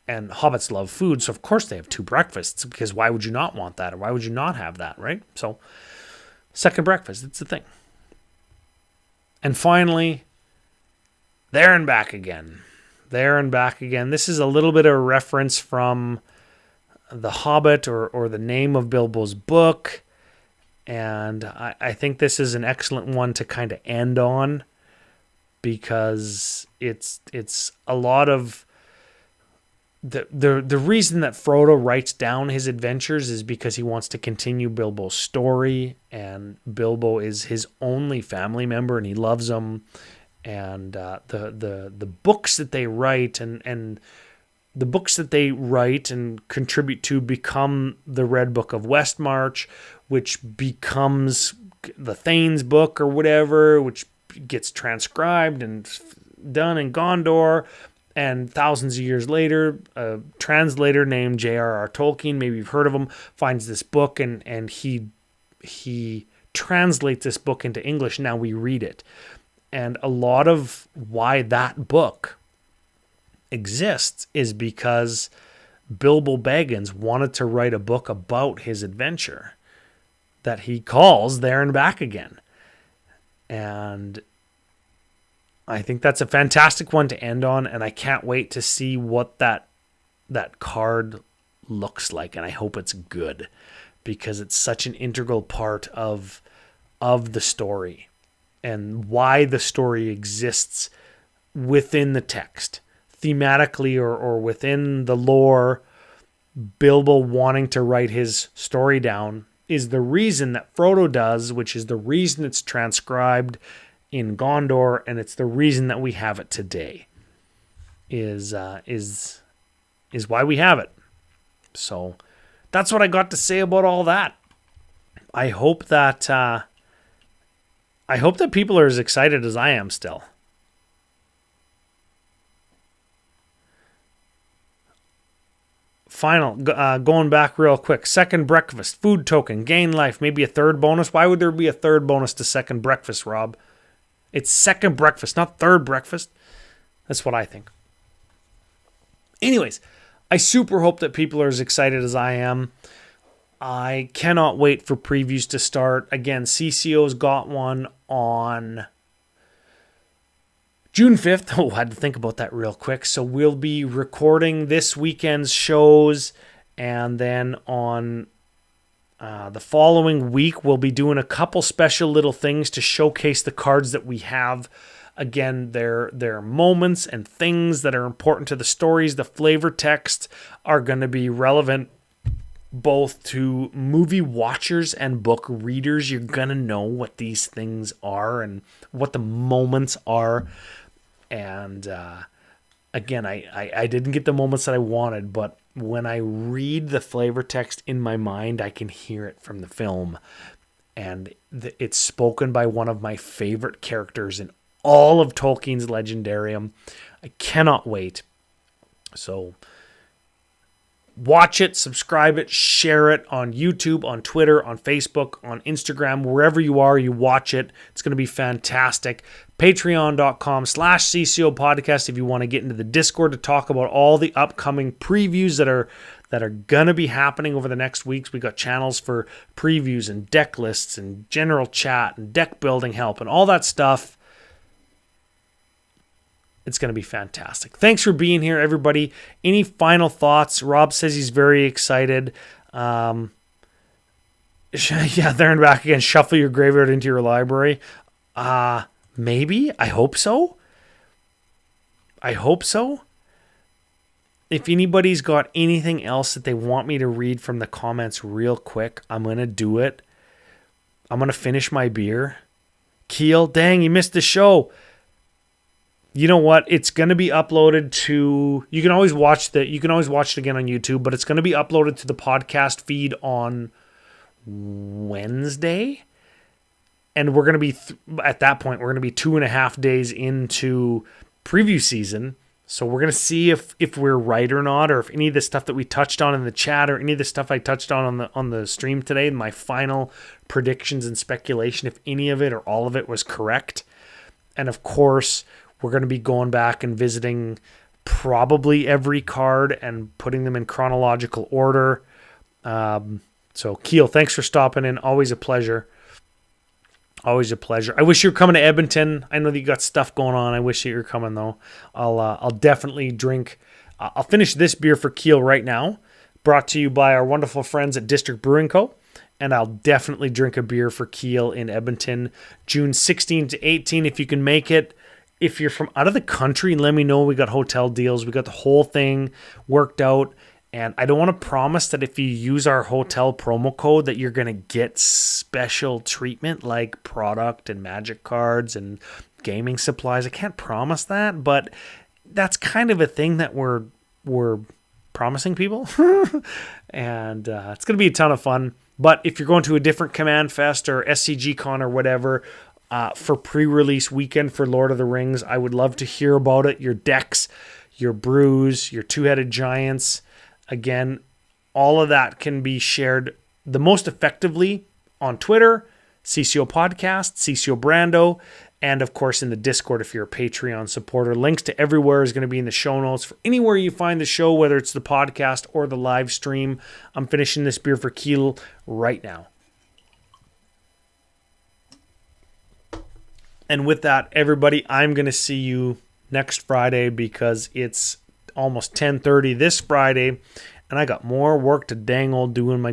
And Hobbits love food, so of course they have two breakfasts, because why would you not want that? Or why would you not have that, right? So, Second Breakfast, it's a thing. And finally, there and back again. There and back again. This is a little bit of a reference from The Hobbit or the name of Bilbo's book. And I think this is an excellent one to kind of end on, because it's a lot of the reason that Frodo writes down his adventures is because he wants to continue Bilbo's story, and Bilbo is his only family member and he loves them. And the books that they write and the books that they write and contribute to become the Red Book of Westmarch, which becomes the Thane's book or whatever, which gets transcribed and done in Gondor. And thousands of years later, a translator named J.R.R. Tolkien, maybe you've heard of him, finds this book and he translates this book into English. Now we read it. And a lot of why that book exists is because Bilbo Baggins wanted to write a book about his adventure that he calls There and Back Again. And I think that's a fantastic one to end on, and I can't wait to see what that card looks like, and I hope it's good, because it's such an integral part of the story and why the story exists within the text. Thematically or within the lore, Bilbo wanting to write his story down is the reason that Frodo does, which is the reason it's transcribed in Gondor, and it's the reason that we have it today. Is why we have it. So that's what I got to say about all that. I hope that people are as excited as I am still. Final, going back real quick. Second Breakfast, food token, gain life, maybe a third bonus. Why would there be a third bonus to Second Breakfast, Rob? It's Second Breakfast, not Third Breakfast. That's what I think. Anyways, I super hope that people are as excited as I am. I cannot wait for previews to start. Again, CCO's got one on June 5th. Oh, I had to think about that real quick. So we'll be recording this weekend's shows, and then on the following week, we'll be doing a couple special little things to showcase the cards that we have. Again, they're moments and things that are important to the stories. The flavor text are going to be relevant both to movie watchers and book readers. You're going to know what these things are and what the moments are. And again, I didn't get the moments that I wanted, but when I read the flavor text in my mind, I can hear it from the film. And it's spoken by one of my favorite characters in all of Tolkien's Legendarium. I cannot wait. So watch it, subscribe it, share it on YouTube, on Twitter, on Facebook, on Instagram, wherever you are, you watch it. It's going to be fantastic. Patreon.com/CCO podcast if you want to get into the Discord to talk about all the upcoming previews that are that are going to be happening over the next weeks. We got channels for previews and deck lists and general chat and deck building help and all that stuff. It's going to be fantastic. Thanks for being here, everybody. Any final thoughts? Rob says he's very excited. Yeah, there and back again. Shuffle your graveyard into your library. Maybe. I hope so. If anybody's got anything else that they want me to read from the comments real quick, I'm going to do it. I'm going to finish my beer. Keel, dang, you missed the show. You know what? It's going to be uploaded to, you can always watch it again on YouTube, but it's going to be uploaded to the podcast feed on Wednesday. And we're going to be, at that point, we're going to be 2.5 days into preview season. So we're going to see if we're right or not, or if any of the stuff that we touched on in the chat or any of the stuff I touched on the stream today, my final predictions and speculation, if any of it or all of it was correct. And of course, we're going to be going back and visiting probably every card and putting them in chronological order. So Keel, thanks for stopping in. Always a pleasure. Always a pleasure. I wish you were coming to Edmonton. I know that you got stuff going on. I wish you were coming though. I'll definitely drink. I'll finish this beer for Keel right now, brought to you by our wonderful friends at District Brewing Co. And I'll definitely drink a beer for Keel in Edmonton, June 16 to 18 if you can make it. If you're from out of the country, let me know. We got hotel deals. We got the whole thing worked out. And I don't want to promise that if you use our hotel promo code that you're going to get special treatment like product and magic cards and gaming supplies. I can't promise that, but that's kind of a thing that we're promising people. And it's going to be a ton of fun. But if you're going to a different Command Fest or SCG Con or whatever for pre-release weekend for Lord of the Rings, I would love to hear about it. Your decks, your brews, your two-headed giants. Again, all of that can be shared the most effectively on Twitter, CCO Podcast, CCO Brando, and of course in the Discord if you're a Patreon supporter. Links to everywhere is going to be in the show notes for anywhere you find the show, whether it's the podcast or the live stream. I'm finishing this beer for Keel right now. And with that, everybody, I'm going to see you next Friday because it's almost 10:30 this Friday, and I got more work to dang old do in my